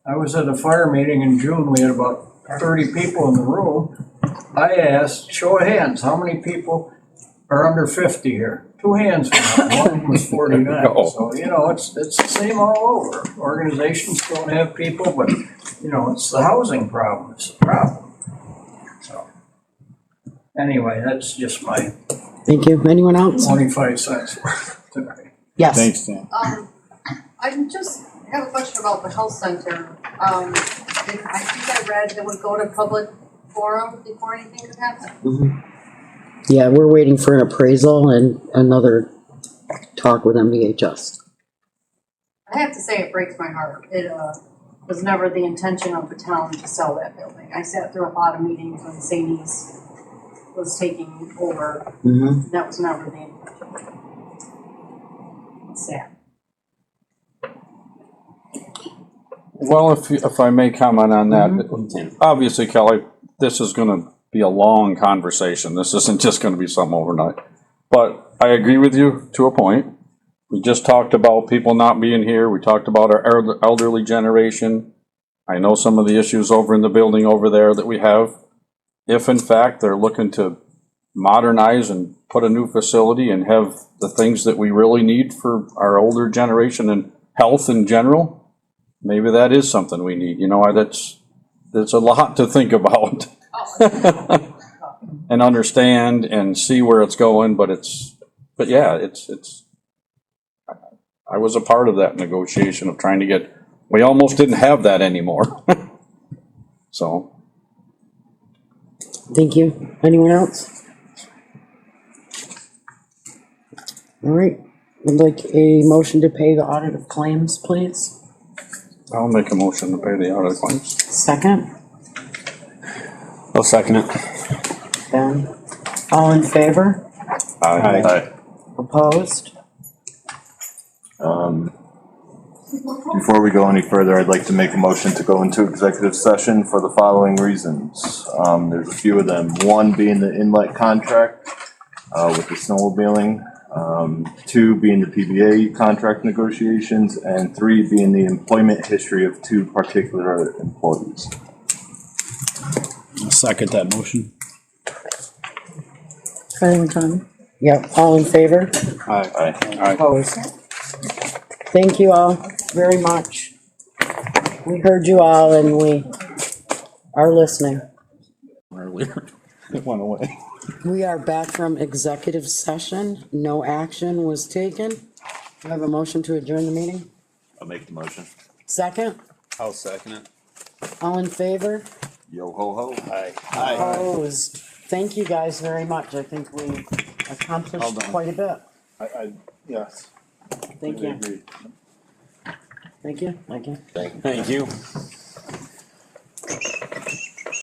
S7: I was at a fire meeting in June, we had about 30 people in the room. I asked, show of hands, how many people are under 50 here? 2 hands went up, one of them was 49. So, you know, it's the same all over. Organizations don't have people, but, you know, it's the housing problem, it's the problem. So, anyway, that's just my
S2: Thank you. Anyone else?
S7: 25 cents worth tonight.
S2: Yes.
S8: Thanks, Dan.
S11: I just have a question about the health center. I think I read it would go to public forum before anything could happen.
S2: Mhm. Yeah, we're waiting for an appraisal and another talk with MDHS.
S11: I have to say, it breaks my heart. It was never the intention of the town to sell that building. I sat through a lot of meetings when Sadie's was taking over.
S2: Mhm.
S11: That was never the intention. It's sad.
S15: Well, if I may comment on that, obviously, Kelly, this is gonna be a long conversation. This isn't just gonna be something overnight. But I agree with you to a point. We just talked about people not being here. We talked about our elderly generation. I know some of the issues over in the building over there that we have. If in fact they're looking to modernize and put a new facility and have the things that we really need for our older generation and health in general, maybe that is something we need. You know, that's a lot to think about and understand and see where it's going. But yeah, I was a part of that negotiation of trying to get. We almost didn't have that anymore. So.
S2: Thank you. Anyone else? All right. I'd like a motion to pay the audit of claims, please.
S15: I'll make a motion to pay the audit claims.
S2: Second.
S14: I'll second it.
S2: Ben. All in favor?
S15: Aye.
S2: Opposed?
S13: Before we go any further, I'd like to make a motion to go into executive session for the following reasons. There's a few of them. One being the inlet contract with the snowmobiling. 2 being the PBA contract negotiations, and 3 being the employment history of 2 particular employees.
S8: I'll second that motion.
S2: Anyone, Tom? Yep. All in favor?
S13: Aye.
S2: Opposed? Thank you all very much. We heard you all and we are listening.
S8: Earlier, it went away.
S2: We are back from executive session. No action was taken. I have a motion to adjourn the meeting.
S13: I'll make the motion.
S2: Second?
S14: I'll second it.
S2: All in favor?
S13: Yo ho ho.
S14: Aye.
S2: Opposed? Thank you guys very much. I think we accomplished
S8: Well done.
S2: quite a bit.
S8: Yes.
S2: Thank you. Thank you. Thank you.
S14: Thank you.